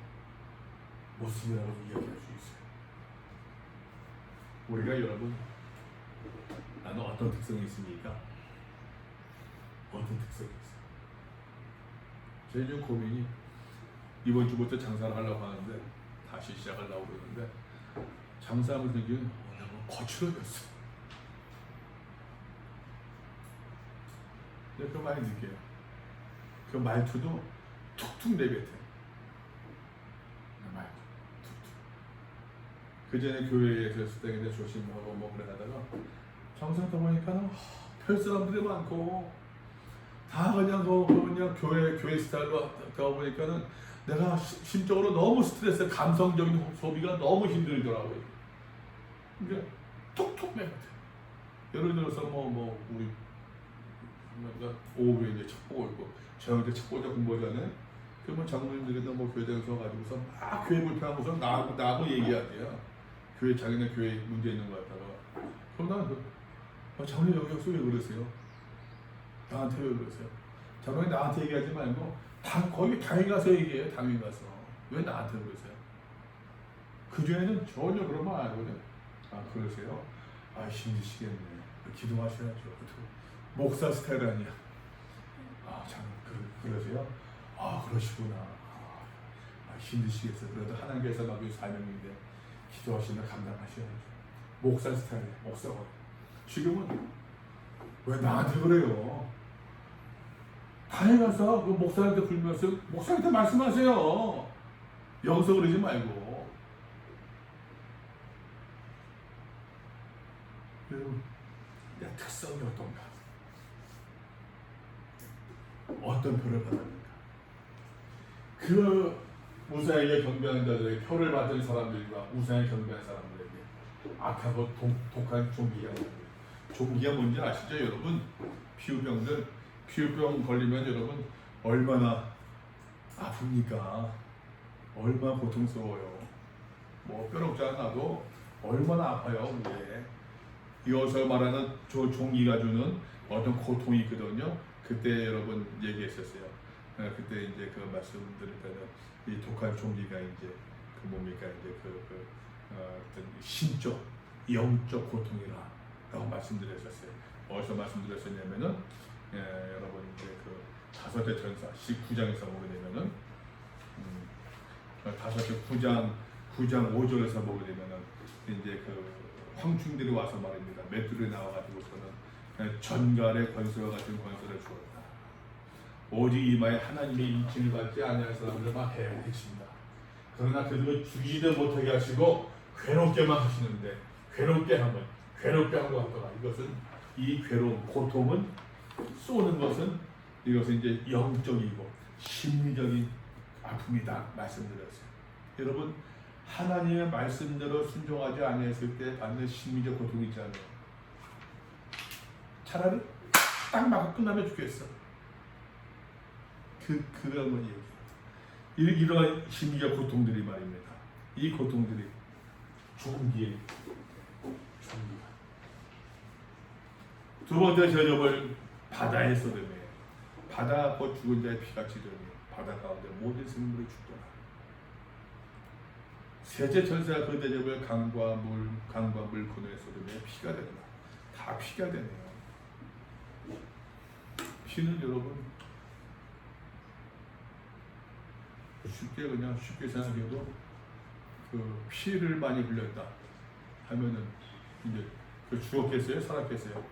모습이라고 이야기할 수 있어요. 우리가 여러분, 나는 어떤 특성이 있습니까? 어떤 특성이 있어요? 제 요즘 고민이 이번 주부터 장사를 하려고 하는데 다시 시작하려고 그러는데 장사하면서 느끼는 너무 거칠어졌어. 근데 그거 많이 느껴요. 그 말투도 툭툭 내뱉어요. 말투 툭툭. 그 전에 교회에 있을 때 근데 조심하고 뭐 그러다가 장사 다 보니까는 별 사람들이 많고 다 그냥 그냥 교회 스타일로 가 보니까는 내가 심적으로 너무 스트레스, 감성적인 소비가 너무 힘들더라고요. 그러니까 톡톡 내뱉어요. 예를 들어서 뭐 우리 오후에 이제 책 보고 있고 저녁 때 책 보자 공부하잖아요. 그러면 장로님들이나 뭐 교회에서 가지고서 막 교회 불편하고서 나하고 얘기하대요. 교회 자기네 교회 문제 있는 거 같다가 그럼 나는 장로님 여기 와서 왜 그러세요? 나한테 왜 그러세요? 장로님 나한테 얘기하지 말고 거기 당에 가서 얘기해요. 당에 가서 왜 나한테 그러세요? 그 전에는 전혀 그런 말 안 하거든. 아 그러세요? 아 힘드시겠네. 기도하셔야죠. 목사 스타일 아니야. 아 참 그러세요? 아 그러시구나. 힘드시겠어요. 그래도 하나님께서 맡긴 사명인데 기도하시면 감당하셔야죠. 목사 스타일이에요. 목사가. 지금은 왜 나한테 그래요? 당에 가서 그 목사한테 불면서 목사한테 말씀하세요. 여기서 그러지 말고. 여러분, 내 특성이 어떤가? 어떤 표를 받았는가? 그 우사에게 경배하는 자들에게 표를 받은 사람들과 우사에 경배하는 사람들에게 악하고 독한 종기가 종기가 뭔지 아시죠, 여러분? 피부병 걸리면 여러분 얼마나 아픕니까? 얼마나 고통스러워요. 뭐 뼈록자 나도 얼마나 아파요, 이게. 이어서 말하는 저 종기가 주는 어떤 고통이 있거든요. 그때 여러분 얘기했었어요. 그때 이제 그 말씀드릴 때는 이 독한 종기가 이제 그 뭡니까 이제 어떤 신적, 영적 고통이라고 말씀드렸었어요. 어디서 말씀드렸었냐면은 여러분 이제 그 다섯째 전사 19장에서 보게 되면은 다섯째 9장 5절에서 보게 되면은 이제 그 황충들이 와서 말입니다. 맷돌이 나와가지고서는 전갈의 권세와 같은 권세를 주었다. 오직 이마에 하나님의 인칭을 받지 아니할 사람들만 해오겠습니다. 그러나 그들을 죽이지도 못하게 하시고 괴롭게만 하시는데 괴롭게 한 것 같더라. 이것은 이 괴로움, 고통은 쏘는 것은 이것은 이제 영적이고 심리적인 아픔이다 말씀드렸어요. 여러분 하나님의 말씀대로 순종하지 아니했을 때 받는 심리적 고통이 있잖아요. 차라리 딱 맞고 끝나면 죽겠어. 그런 건 얘기예요. 이러한 심리적 고통들이 말입니다. 이 고통들이 종기에 두 번째 저녁을 바다에 쏟으며 바다 곧 죽은 자의 피가 지르며 바다 가운데 모든 생물이 죽더라. 셋째 천사가 그 대접을 강과 물 근원에 쏟으며 피가 되더라. 다 피가 되네요. 피는 여러분 쉽게 생각해도 그 피를 많이 흘렸다 하면은 이제 그 죽었겠어요? 살았겠어요?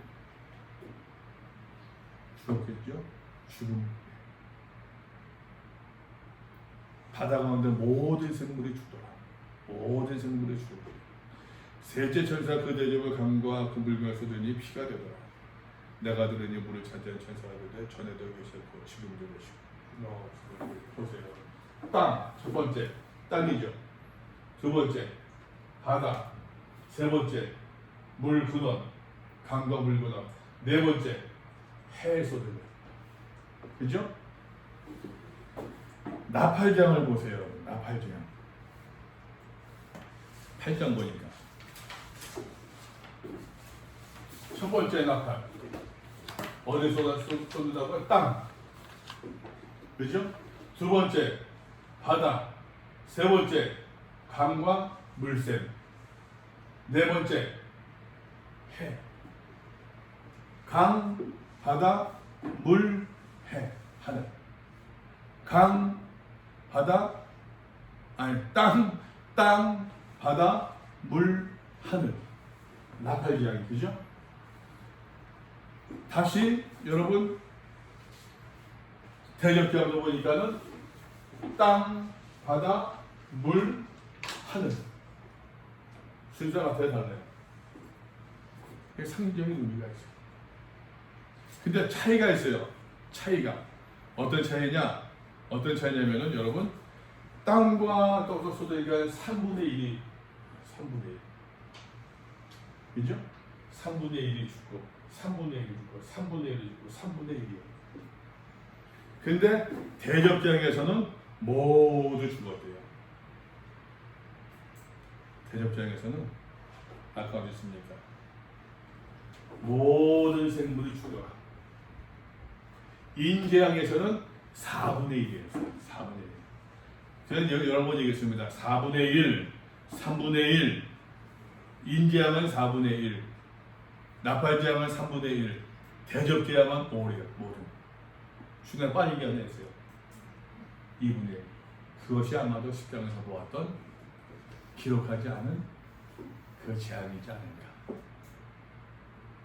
죽었겠죠? 죽음. 바다 가운데 모든 생물이 죽더라. 모든 생물이 죽더라. 셋째 천사 그 대접을 강과 그 물건에 쏟으니 피가 되더라. 내가 들으니 물을 차지한 천사가 되되 전에도 계셨고 지금도 계시고. 보세요. 땅, 첫 번째 땅이죠. 두 번째 바다, 세 번째 물 근원, 강과 물 근원, 네 번째 해에 쏟으며. 그죠? 나팔장을 보세요. 나팔장 8장 보니까 첫 번째 나팔. 어디서 쏟는다고요? 땅. 그죠? 두 번째, 바다. 세 번째, 강과 물샘. 네 번째, 해. 강, 바다, 물, 해. 하늘. 강, 바다, 아니, 땅, 바다, 물, 하늘. 나팔기향이, 그죠? 다시 여러분 대접기하고 보니까는 땅, 바다, 물, 하늘 순서가 달라요. 이게 상징적인 의미가 있어요. 근데 차이가 있어요. 차이가 어떤 차이냐? 어떤 차이냐면은 여러분 땅과 쏟아지니까 3분의 1이 3분의 1, 그죠? 3분의 1이 죽고 3분의 1이 죽고 3분의 1이 죽고 3분의 1이요. 근데 대접기향에서는 모두 죽었대요. 대접기향에서는 아까 어딨습니까? 모든 생물이 죽어라. 인재향에서는 4분의 1이에요. 4분의 1. 저는 여러 번 얘기했습니다. 4분의 1, 3분의 1, 인재향은 4분의 1, 나팔기향은 3분의 1, 대접기향은 5래요. 모든. 중간에 빠진 게 하나 있어요. 2분의 1. 그것이 아마도 십장에서 보았던 기록하지 않은 그 재앙이지 않을까.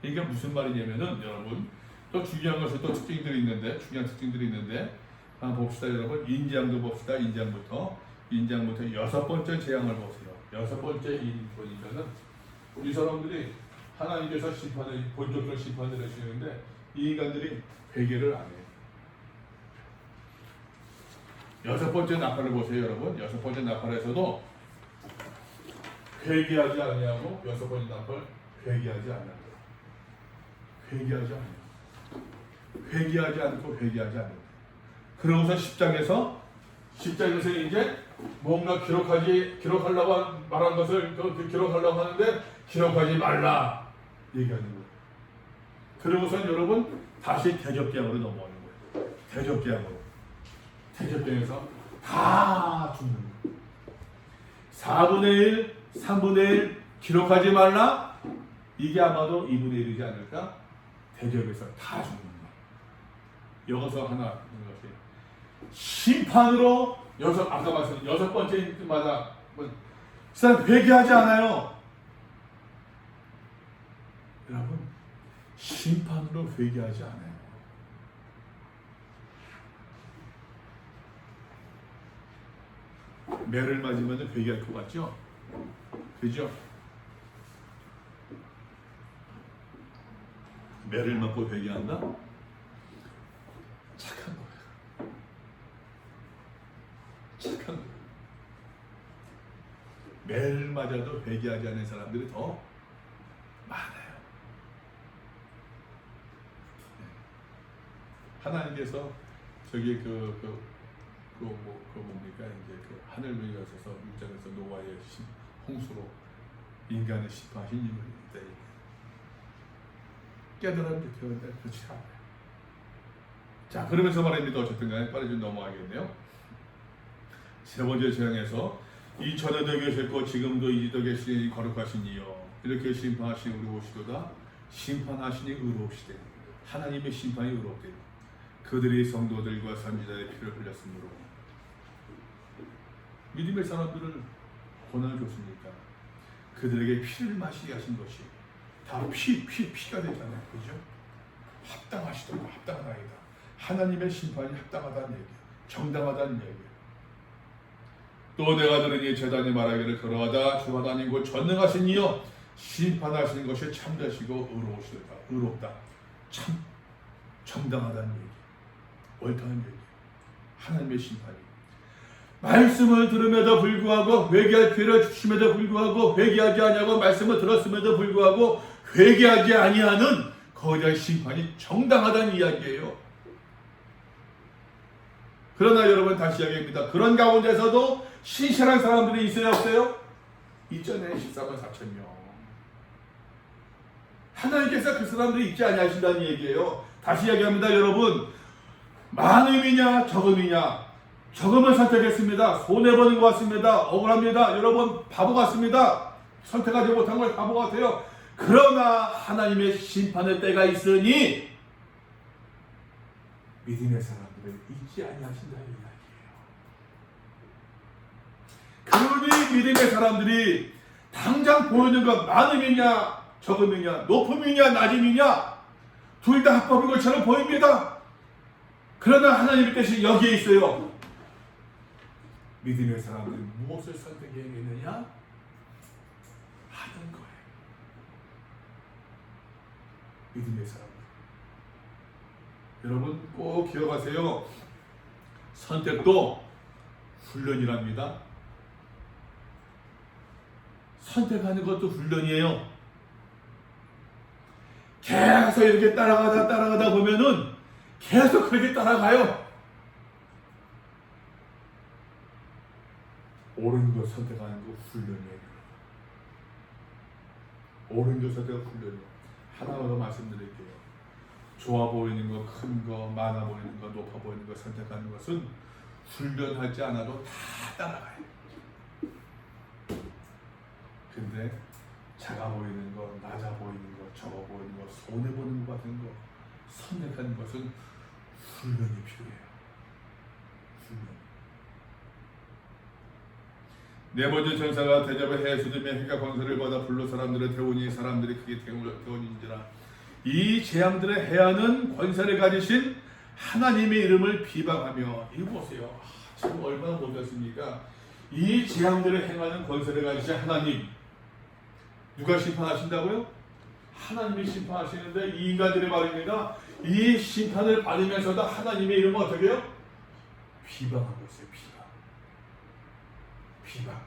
이게 무슨 말이냐면은 여러분 또 중요한 것은 또 특징들이 있는데 중요한 특징들이 있는데 한번 봅시다 여러분. 인재향도 봅시다. 인재향부터 여섯 번째 재앙을 보세요. 여섯 번째 보니까는 이 사람들이 하나님께서 심판을 본격적으로 심판을 하시는데 이 인간들이 회개를 안 해요. 여섯 번째 나팔을 보세요 여러분. 여섯 번째 나팔에서도 회개하지 아니하고 여섯 번째 나팔 회개하지 않아요. 회개하지 않아요. 회개하지 않고 그러고서 10장에서 이제 뭔가 기록하려고 말한 것을 기록하려고 하는데 기록하지 말라 얘기하는 거예요. 그러고서 여러분 다시 대접기향으로 넘어가는 거예요. 대접기향에서 다 죽는 거예요. 4분의 1, 3분의 1 기록하지 말라. 이게 아마도 2분의 1이지 않을까? 대접에서 다 죽는 거예요. 여기서 하나 있는 것이 심판으로 아까 말씀 여섯 번째마다 그 사람 회개하지 않아요. 여러분 심판으로 회개하지 않아요. 매를 맞으면 회개할 것 같죠? 그죠? 매를 맞고 회개한다? 착한 거예요. 착한 거예요. 매를 맞아도 회개하지 않는 사람들이 더 많아요. 하나님께서 저기 뭡니까 이제 그 하늘을 여셔서 6장에서 노아의 홍수로 인간을 심판하신 이유입니다. 깨달으면 되는데 그렇지 않아요. 자 그러면서 말입니다. 어쨌든 간에 빨리 좀 넘어가겠네요. 세 번째 재앙에서 이전에도 계셨고 지금도 이지도 계시니 거룩하신 이여 이렇게 심판하신 의로우시도다. 심판하시니 의로우시되 하나님의 심판이 의롭되 그들이 성도들과 선지자의 피를 흘렸으므로 믿음의 사람들을 고난을 줬으니까 그들에게 피를 마시게 하신 것이 다 피가 되잖아요. 그죠? 합당하시도록 합당하나이다. 하나님의 심판이 합당하다는 얘기예요. 정당하다는 얘기예요. 또 내가 들으니 제단이 말하기를 그러하다 주 하나님 곧 전능하신 이여 심판하시는 것이 참되시고 의로우시도다. 의롭다. 참 정당하다는 얘기. 옳다는 얘기. 하나님의 심판이. 말씀을 들음에도 불구하고 회개할 기회를 주심에도 불구하고 회개하지 아니하고 말씀을 들었음에도 불구하고 회개하지 아니하는 거대한 심판이 정당하다는 이야기예요. 그러나 여러분 다시 이야기합니다. 그런 가운데서도 신실한 사람들이 있어요 없어요? 있잖아요. 14만 4천 명. 하나님께서 그 사람들이 있지 아니하신다는 얘기예요. 다시 이야기합니다, 여러분. 많음이냐 적음이냐. 적음을 선택했습니다. 손해보는 것 같습니다. 억울합니다. 여러분 바보 같습니다. 선택하지 못한 걸 바보 같아요. 그러나 하나님의 심판의 때가 있으니 믿음의 사람들은 잊지 아니하신다는 이야기예요. 그러니 믿음의 사람들이 당장 보이는 것 많음이냐 적음이냐 높음이냐 낮음이냐 둘 다 합법인 것처럼 보입니다. 그러나 하나님의 뜻이 여기에 있어요. 믿음의 사람들이 무엇을 선택해야겠느냐 하는 거예요. 믿음의 사람들. 여러분 꼭 기억하세요. 선택도 훈련이랍니다. 선택하는 것도 훈련이에요. 계속 이렇게 따라가다 보면은 계속 그렇게 따라가요. 옳은 것 선택하는 거 훈련이에요. 옳은 것 선택하는 훈련이에요. 하나만 더 말씀드릴게요. 좋아 보이는 거, 큰 거, 많아 보이는 거, 높아 보이는 거 선택하는 것은 훈련하지 않아도 다 따라가요. 근데 작아 보이는 거, 낮아 보이는 거, 적어 보이는 거, 손해 보는 것 같은 거 선택하는 것은 훈련이 필요해요. 훈련. 네 번째 전사가 대접을 해수되며 해가 권세를 받아 불러 사람들을 태우니 사람들이 크게 태우니인지라. 이 재앙들을 해하는 권세를 가지신 하나님의 이름을 비방하며. 이거 보세요. 참 얼마나 못했습니까? 이 재앙들을 행하는 권세를 가지신 하나님. 누가 심판하신다고요? 하나님이 심판하시는데 이 인간들의 말입니다. 이 심판을 받으면서도 하나님의 이름은 어떻게 해요? 비방하고 있어요. 비방.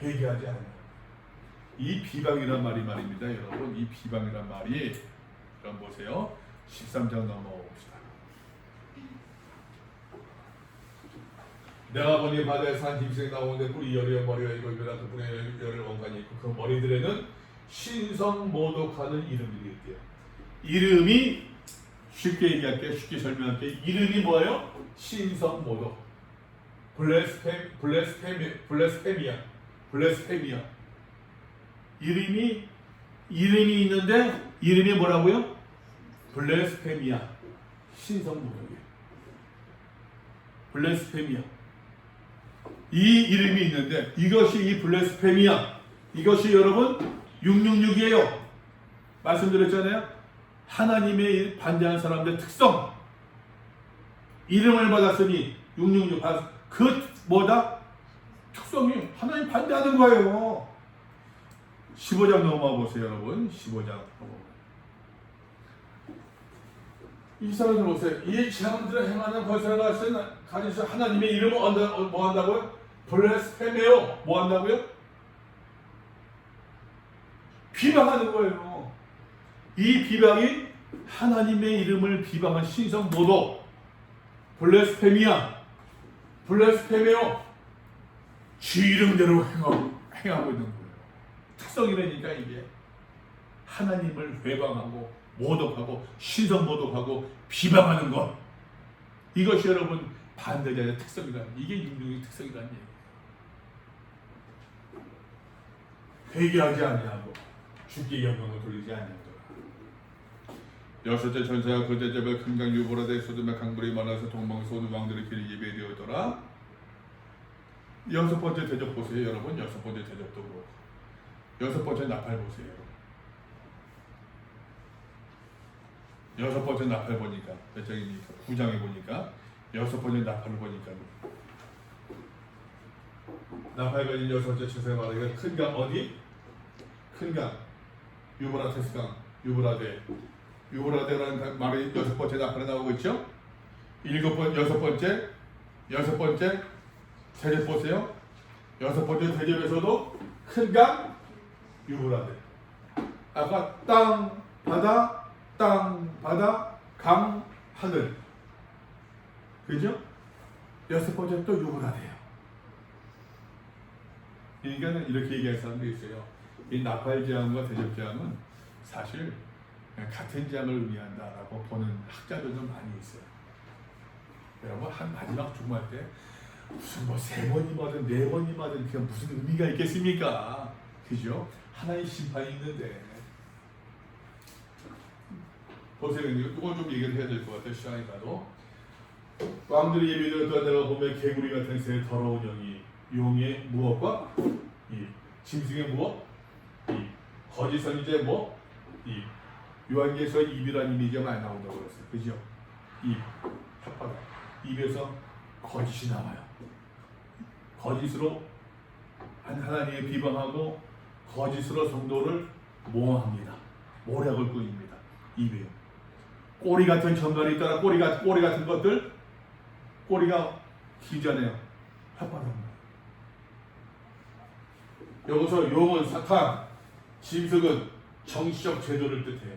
회개하지 않아요. 이 비방이란 말이 말입니다. 여러분 이 비방이란 말이 그럼 보세요. 13장 넘어봅시다. 내가 보니 바다에서 한 짐승이 나오는데 뿔이 여려 머리가 일곱이라 그 뿔에 열을 원간이 있고 그 머리들에는 신성모독하는 이름들이 있대요. 이름이 쉽게 얘기할게요. 쉽게 설명할게요. 이름이 뭐예요? 신성모독. 블레스페미아. 이름이 있는데 이름이 뭐라고요? 블레스페미아. 신성모독이에요. 블레스페미아. 이 이름이 있는데 이것이 이 블레스페미아. 이것이 여러분 666이에요. 말씀드렸잖아요. 하나님의 반대하는 사람들의 특성. 이름을 받았으니 666 그 뭐다? 특성이 하나님 반대하는 거예요. 15장 넘어가 보세요, 여러분. 15장. 이 사람들 보세요. 이 재앙들을 행하는 권세를 가지신 하나님의 이름을 뭐 한다고요? 블레스페메오. 뭐 한다고요? 비방하는 거예요. 이 비방이 하나님의 이름을 비방한 신성 모독. 블레스페미아. 블레스페메오. 주 이름대로 행하고 있는 거예요. 특성이라니까 이게. 하나님을 회방하고 모독하고 신성 모독하고 비방하는 것. 이것이 여러분 반대자의 특성이라는, 이게 육류의 특성이라는 얘기예요. 회개하지 아니하고 주께 영광을 돌리지 아니하더라. 여섯째 전사가 그 대접에 큰 강 유브라데 소돔의 강물이 많아서 동방소는 왕들의 길이 예배되었더라. 여섯 번째 대접 보세요, 여러분. 여섯 번째 대접도 그렇고 여섯 번째 나팔 보세요. 여섯 번째 나팔 보니까 저기 9장에 보니까 여섯 번째 나팔을 보니까 나팔 가진 여섯 번째 추세가 말하기가 큰 강 어디? 큰 강 유브라테스 강 유브라데라는 말이 여섯 번째 나팔에 나오고 있죠. 여섯 번째 대접 보세요. 여섯 번째 대접에서도 큰 강 유브라데. 아까 땅 바다 강 하늘. 그죠? 여섯 번째 또 유브라데요. 그러니까 이렇게 얘기할 사람도 있어요. 이 나팔 재앙과 대접 재앙은 사실 같은 장을 의미한다라고 보는 학자들도 많이 있어요. 여러분 한 마지막 중보할 때 무슨 뭐 3번이마든 4번이마든 그게 무슨 의미가 있겠습니까? 그죠? 하나의 심판이 있는데 보세요. 이걸 좀 얘기를 해야 될 것 같아요. 시간이 가도 왕들이 예비되었던 내가 보면 개구리 같은 새 더러운 영이 용의 무엇과 이 짐승의 무엇? 이 거짓 선지자의 뭐? 이 요한계시서 입이라는 이미지가 많이 나온다고 그랬어요. 그죠? 입, 혓바닥. 입에서 거짓이 나와요. 거짓으로 하나님을 비방하고 거짓으로 성도를 모함합니다. 모략을 꾸입니다. 입에요. 꼬리 같은 정갈이 있다라 꼬리 같은 것들 꼬리가 기잖아요. 혓바닥. 여기서 용은 사탄, 짐승은 정치적 제도를 뜻해요.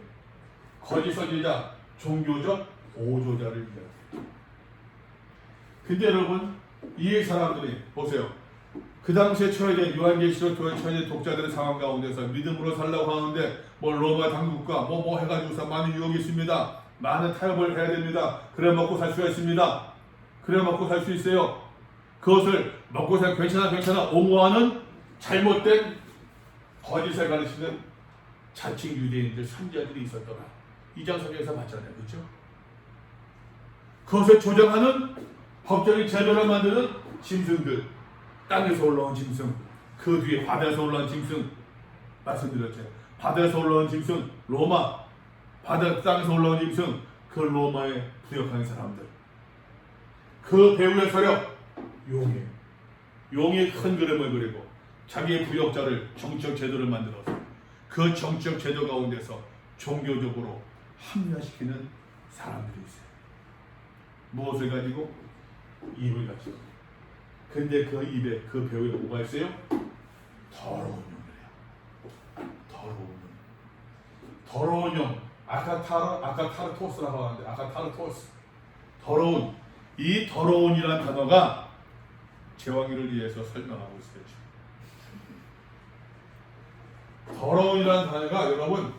거짓 선지자, 종교적 보조자를 이야기해요. 근데 여러분 이 사람들이 보세요. 그 당시에 처해진 요한계시록 교회 처해진 독자들의 상황 가운데서 믿음으로 살라고 하는데 뭐 로마 당국과 뭐 해가지고서 많은 유혹이 있습니다. 많은 타협을 해야 됩니다. 그래 먹고 살 수가 있습니다. 그래 먹고 살 수 있어요. 그것을 먹고 살 괜찮아 옹호하는 잘못된 거짓을 가르치는 자칭 유대인들 선지자들이 있었더라. 2장 3장에서 봤잖아요. 그렇죠? 그것을 조정하는 법적인 제도를 만드는 짐승들, 땅에서 올라온 짐승, 그 뒤에 바다에서 올라온 짐승 말씀드렸죠. 바다에서 올라온 짐승 로마, 땅에서 올라온 짐승 그 로마에 부역하는 사람들, 그 배후의 세력 용의 큰 그림을 그리고 자기의 부역자를 정치적 제도를 만들어서 그 정치적 제도 가운데서 종교적으로 합리화시키는 사람들이 있어요. 무엇을 가지고? 입을 가지고. 근데 그 입에 그 배후에 뭐가 있어요? 더러운 용이래요. 더러운 용. 아카타르토스라고 하는데 아카타르토스. 더러운. 이 더러운이라는 단어가 제왕기를 위해서 설명하고 있어요. 더러운이라는 단어가 여러분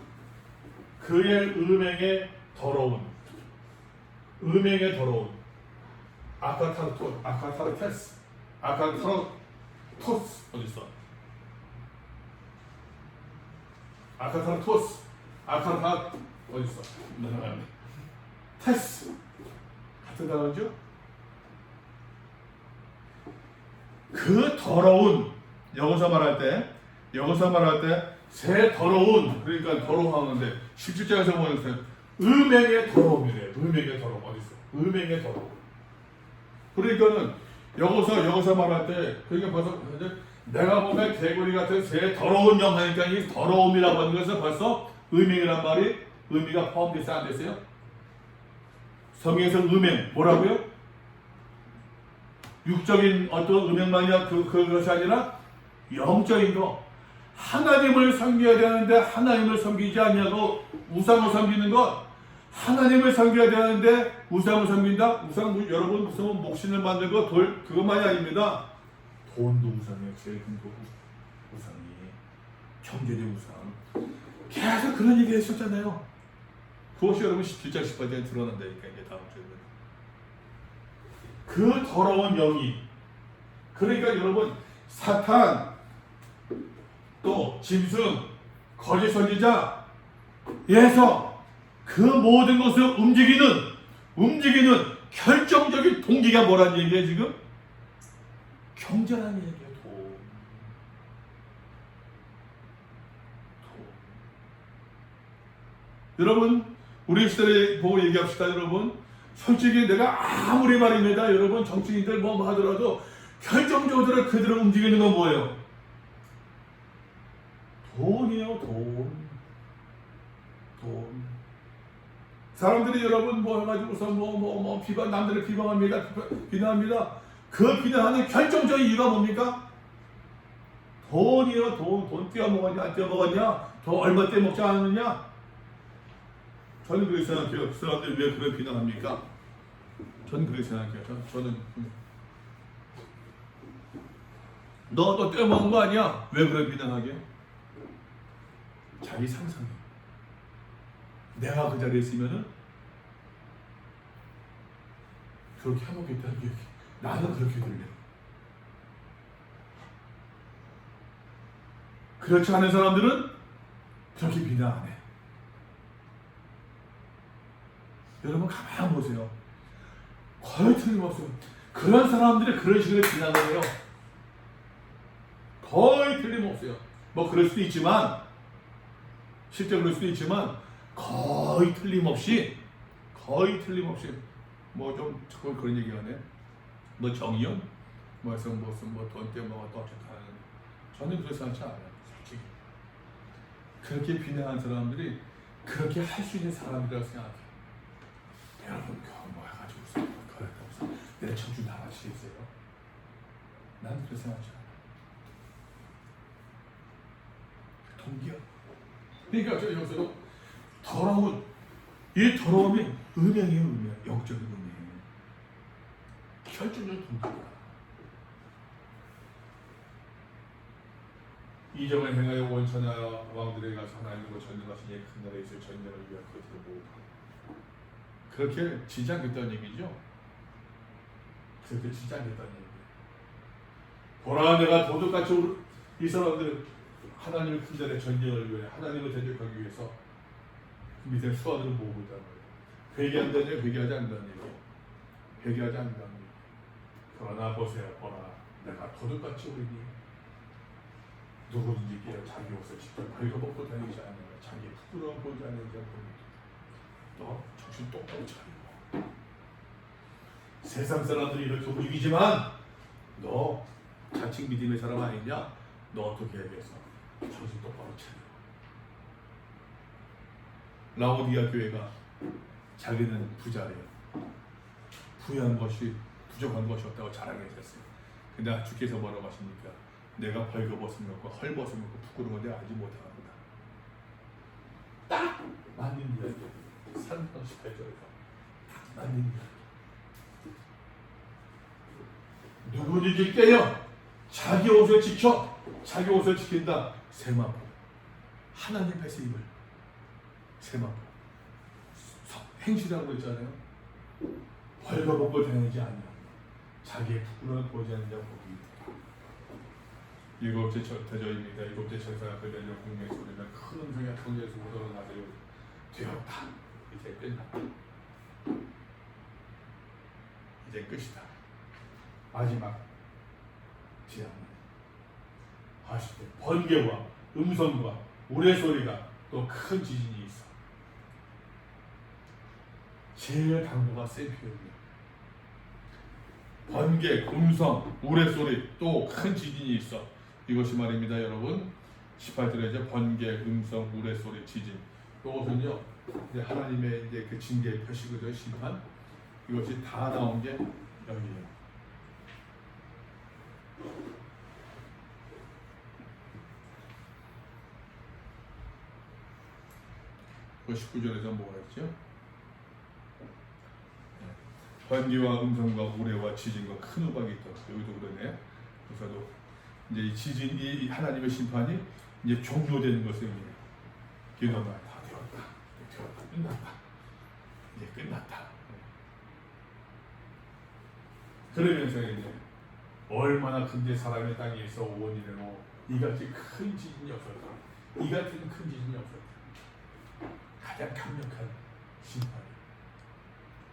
그의 음행의 더러운, 아카타르토스 어디 있어? 아카타르토스 어디 있어? 테스 같은 단어죠? 그 더러운 여기서 말할 때 새 더러운 그러니까 더러워하는데 17장에서 보면 음행의 더러움이래. 음행의 더러움 어디 있어? 음행의 더러움. 그러니까는 여기서 말할 때 그러니까 벌써 내가 보면 개구리 같은 새 더러운 영 하니까 이 더러움이라고 하는 것은 벌써 음행이란 말이 의미가 포함돼서 안 됐어요? 성경에서 음행 뭐라고요? 육적인 어떤 음행만이야 그것이 아니라 영적인 거. 하나님을 섬겨야 되는데 하나님을 섬기지 않냐고 우상을 섬기는 것. 하나님을 섬겨야 되는데 우상을 섬긴다? 여러분 무슨 목신을 만들고 그것만이 아닙니다. 돈도 우상이에요. 제일 큰 우상이. 경제적 우상. 계속 그런 얘기 했었잖아요. 그것이 여러분 17장 18장에 드러난다니까 이제 다음 주에. 그 더러운 영이. 그러니까 여러분 사탄 또 짐승 거짓 선지자에서 그 모든 것을 움직이는 결정적인 동기가 뭐란 얘기예요 지금? 경제라는 얘기예요. 돈. 여러분 우리 시대를 보고 얘기합시다. 여러분 솔직히 내가 아무리 말입니다. 여러분 정치인들 뭐 하더라도 결정적으로 그들을 움직이는 건 뭐예요? 돈이에요. 돈. 사람들이 여러분 뭐 해가지고서 남들을 비난합니다. 그 비난하는 결정적인 이유가 뭡니까? 돈이에요. 돈 떼어먹었냐 안 떼어먹었냐? 더 얼마 떼먹지 않았느냐? 저는 그렇게 생각해요. 그 사람들이 왜 그걸 비난합니까? 저는 그렇게 생각해요. 저는 너 떼어먹은 거 아니야? 왜 그걸 비난하게? 자기 상상해. 내가 그 자리에 있으면은 그렇게 해먹겠다는 얘기. 나는 그렇게 들려. 그렇지 않은 사람들은 그렇게 비난 안 해. 여러분 가만히 보세요. 거의 틀림없어요. 그런 사람들이 그런 식으로 비난을 해요. 거의 틀림없어요. 뭐 그럴 수도 있지만 실제 그럴 수도 있지만 거의 틀림없이 뭐 좀 그런 얘기하네. 뭐 정의연 무슨 돈 때문에 또 어쩌다 하는 저는 그렇지 않지 않아요. 솔직히 그렇게 비난한 사람들이 그렇게 할 수 있는 사람이라고 생각해요. 여러분 뭐 해가지고 그랬다고 내 청춘 다 마시겠어요? 난 그렇게 생각하지 않아요. 동기야. 그러니까 저 여기서도 더러운 이 더러움이 음행이에요. 음행. 영적인 음행. 결정적인 동기야. 이정을 행하여 원천하 왕들에게 가서 하나님과 전쟁하신 예 큰 나라에 있어 전쟁을 위하여 그들을 모으라. 그렇게 지지 않겠다는 얘기죠. 그렇게 지지 않겠다는 얘기예요. 보라 내가 도둑같이 이 사람들 하나님을 큰 자리에 전쟁을 위해 하나님을 대적하기 위해서 밑에 수하들을 모으고 있다는 거예요. 회개한다는 얘기, 회개하지 않는다는 얘기예요. 회개하지 않는다는 얘기예요. 그러나 보세요. 보라 내가 도둑같이 오리니 누구든지 자기 옷을 직접 긁어먹고 다니지 않는 거야. 자기 부끄러움 보지 않는 자는 너 정신 똑바로 차리고. 세상 사람들이 이렇게 움직이지만 너 자칭 믿음의 사람 아니냐? 너 어떻게 해야겠어? 정신 똑바로 차려. 라오디아 교회가 자기는 부자래요. 부유한 것이 부족한 것이 없다고 자랑했었어요. 근데 주께서 뭐라고 하십니까? 내가 벌거벗은 것과 헐벗은 것과 부끄러운 것을 알지 못하는구나. 딱 맞는 이야기예요. 18절에서 맞는 이야기. 누구든지 깨어 자기 옷을 지켜 자기 옷을 지킨다. 세마포 하나님 백성임을 세마포 행실이라고 했잖아요. 벌거벗고 다니지 않냐. 자기의 부끄러움을 보지 않는 자 복이 일곱째 대저입니다. 일곱째 천사가 그들을 공명의 소리가 큰 음성이 천지에서 우러나세요. 되었다. 이제 끝났다. 이제 끝이다. 마지막 제안은 하시되 번개와 음성과 우레소리가 또 큰 지진이 있어. 제일 강도가 센 표현이에요. 번개, 음성, 우레소리 또 큰 지진이 있어. 이것이 말입니다, 여러분. 18절에 이제 번개, 음성, 우레소리, 지진. 이것은요, 이제 하나님의 이제 그 징계의 표시거든요, 심판. 이것이 다 나온 게 여기에요. 그 19절에서 뭐가 있죠? 번개와 음성과 우레와 지진과 큰 우박이 있다. 여기도 그러네. 그래서도 이제 이 지진이 하나님의 심판이 이제 종료되는 것을 의미해요. 기도가 다 되었다. 끝났다. 이제 끝났다. 그러면서 이제 얼마나 근데 사람의 땅에서 원인으로 이같이 큰 지진이 없었다. 이 같은 큰 지진이 없었다. 가장 강력한 심판.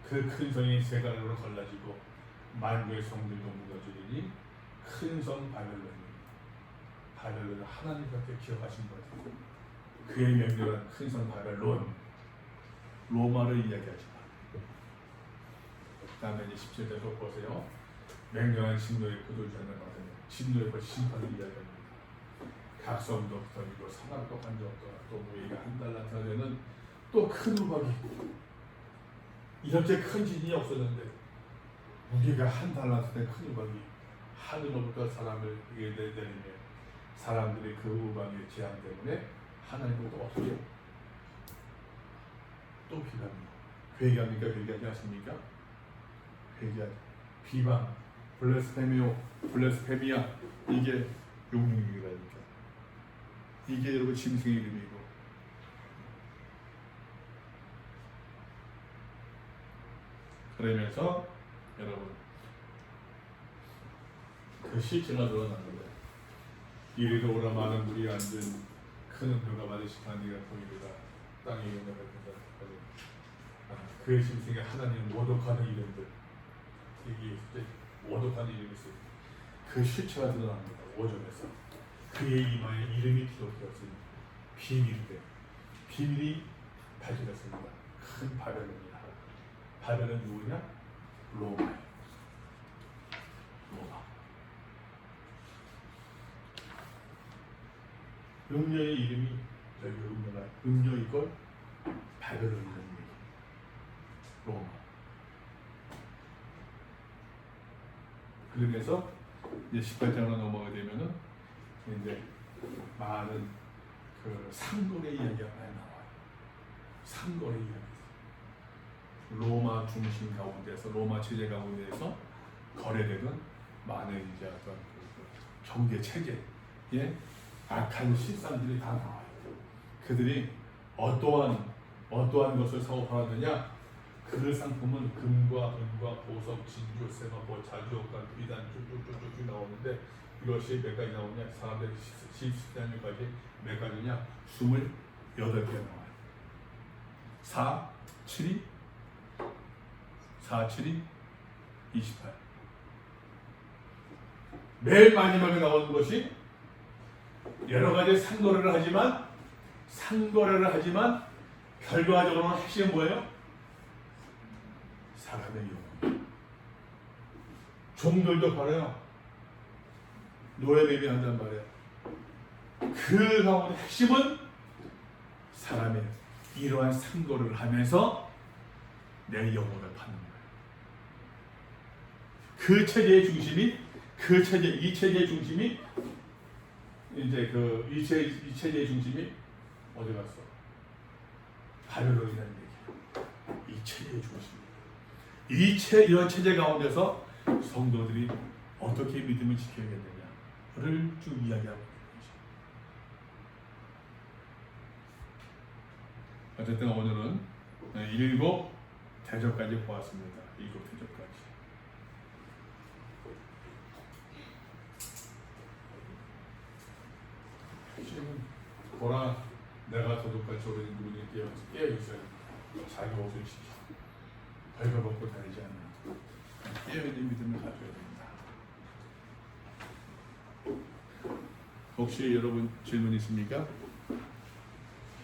그 큰 성이 세간으로 갈라지고 만국의 성들도 무너지니 큰 성 바벨론입니다. 바벨론은 하나님밖에 기억하신 거죠. 그의 명령은 큰 성 바벨론, 로마를 이야기하지 마. 다음에 이제 17절에서 보세요. 맹렬한 진노의 고돌자는 어떠냐. 진노의 심판을 이야기합니다. 각 성도 흩어지고 사막도 간접도 또 무게가 한 달란트가 되는 또 큰 우박이. 이렇게 큰 지진이 없었는데 무게가 한 달란트 된 큰 우박이 하늘로부터 사람을 내리며 사람들이 그 우박의 재앙 때문에 하나님을 또 어떻게 또 비난합니다. 회개합니까? 회개하지 않습니까? 회개하지. 비방, 블레스페미아 이게 용융이라니까. 이게 여러분 짐승의 이름이고 그러면서 여러분 그 시체가 드러나는데 이리로 오라 많은 물이 앉은 큰 음료가 마주식한 이가 보이리라 땅에 있는 것들 그의 심승에 하나님 모독하는 이름들 이게 이제 모독하는 이름이 있어요. 그 시체가 드러납니다. 5절에서 그의 이마에 이름이 기록되었으니 비밀인데 비밀이 밝혀졌습니다. 큰 바벨론이라. 바벨은 누구냐? 로마예요. 로마. 음녀의 이름이 저기 음녀 이걸 바벨론이라는 얘기. 로마. 그러면서 이제 18장으로 넘어가게 되면은 이제 많은 그 상거래 이야기가 많이 나와요. 상거래 이야기. 로마 중심 가운데서 로마 체제 가운데서 거래되던 많은 이제 어떤 그 경제 체계의 악한 실상들이 다 나와요. 그들이 어떠한 것을 사고 팔았느냐? 그 상품은 금과 은과 보석, 진주, 세마포, 자주옥과 비단 쭉쭉쭉쭉 나오는데 이것이 몇 가지 나오냐? 사람들이 14년까지 몇 가지냐? 28개 나와요. 4, 7이 28. 맨 마지막에 나오는 것이 여러 가지 상거래를 하지만 결과적으로는 핵심은 뭐예요? 사람의 영혼. 종들도 팔아요. 노예 매매한단 말이에요. 그 가운데 핵심은 사람의 이러한 상거래를 하면서 내 영혼을 파는 거예요. 그 체제의 중심이 이 체제의 중심이 이제 이 체제의 중심이 어디 갔어? 바벨론이라는 얘기예요. 이 체제의 중심. 이런 체제 가운데서 성도들이 어떻게 믿음을 지켜야겠느냐를 쭉 이야기하고 있는 거죠. 어쨌든 오늘은 7 대접까지 보았습니다. 7 대접까지. 지금 보라 내가 도둑같이 오르는 누구니 깨어있어요. 자기 옷을 지키고 벌거벗고 다니지 않는 깨어있는 믿음을 가져야 됩니다. 혹시 여러분 질문 있습니까?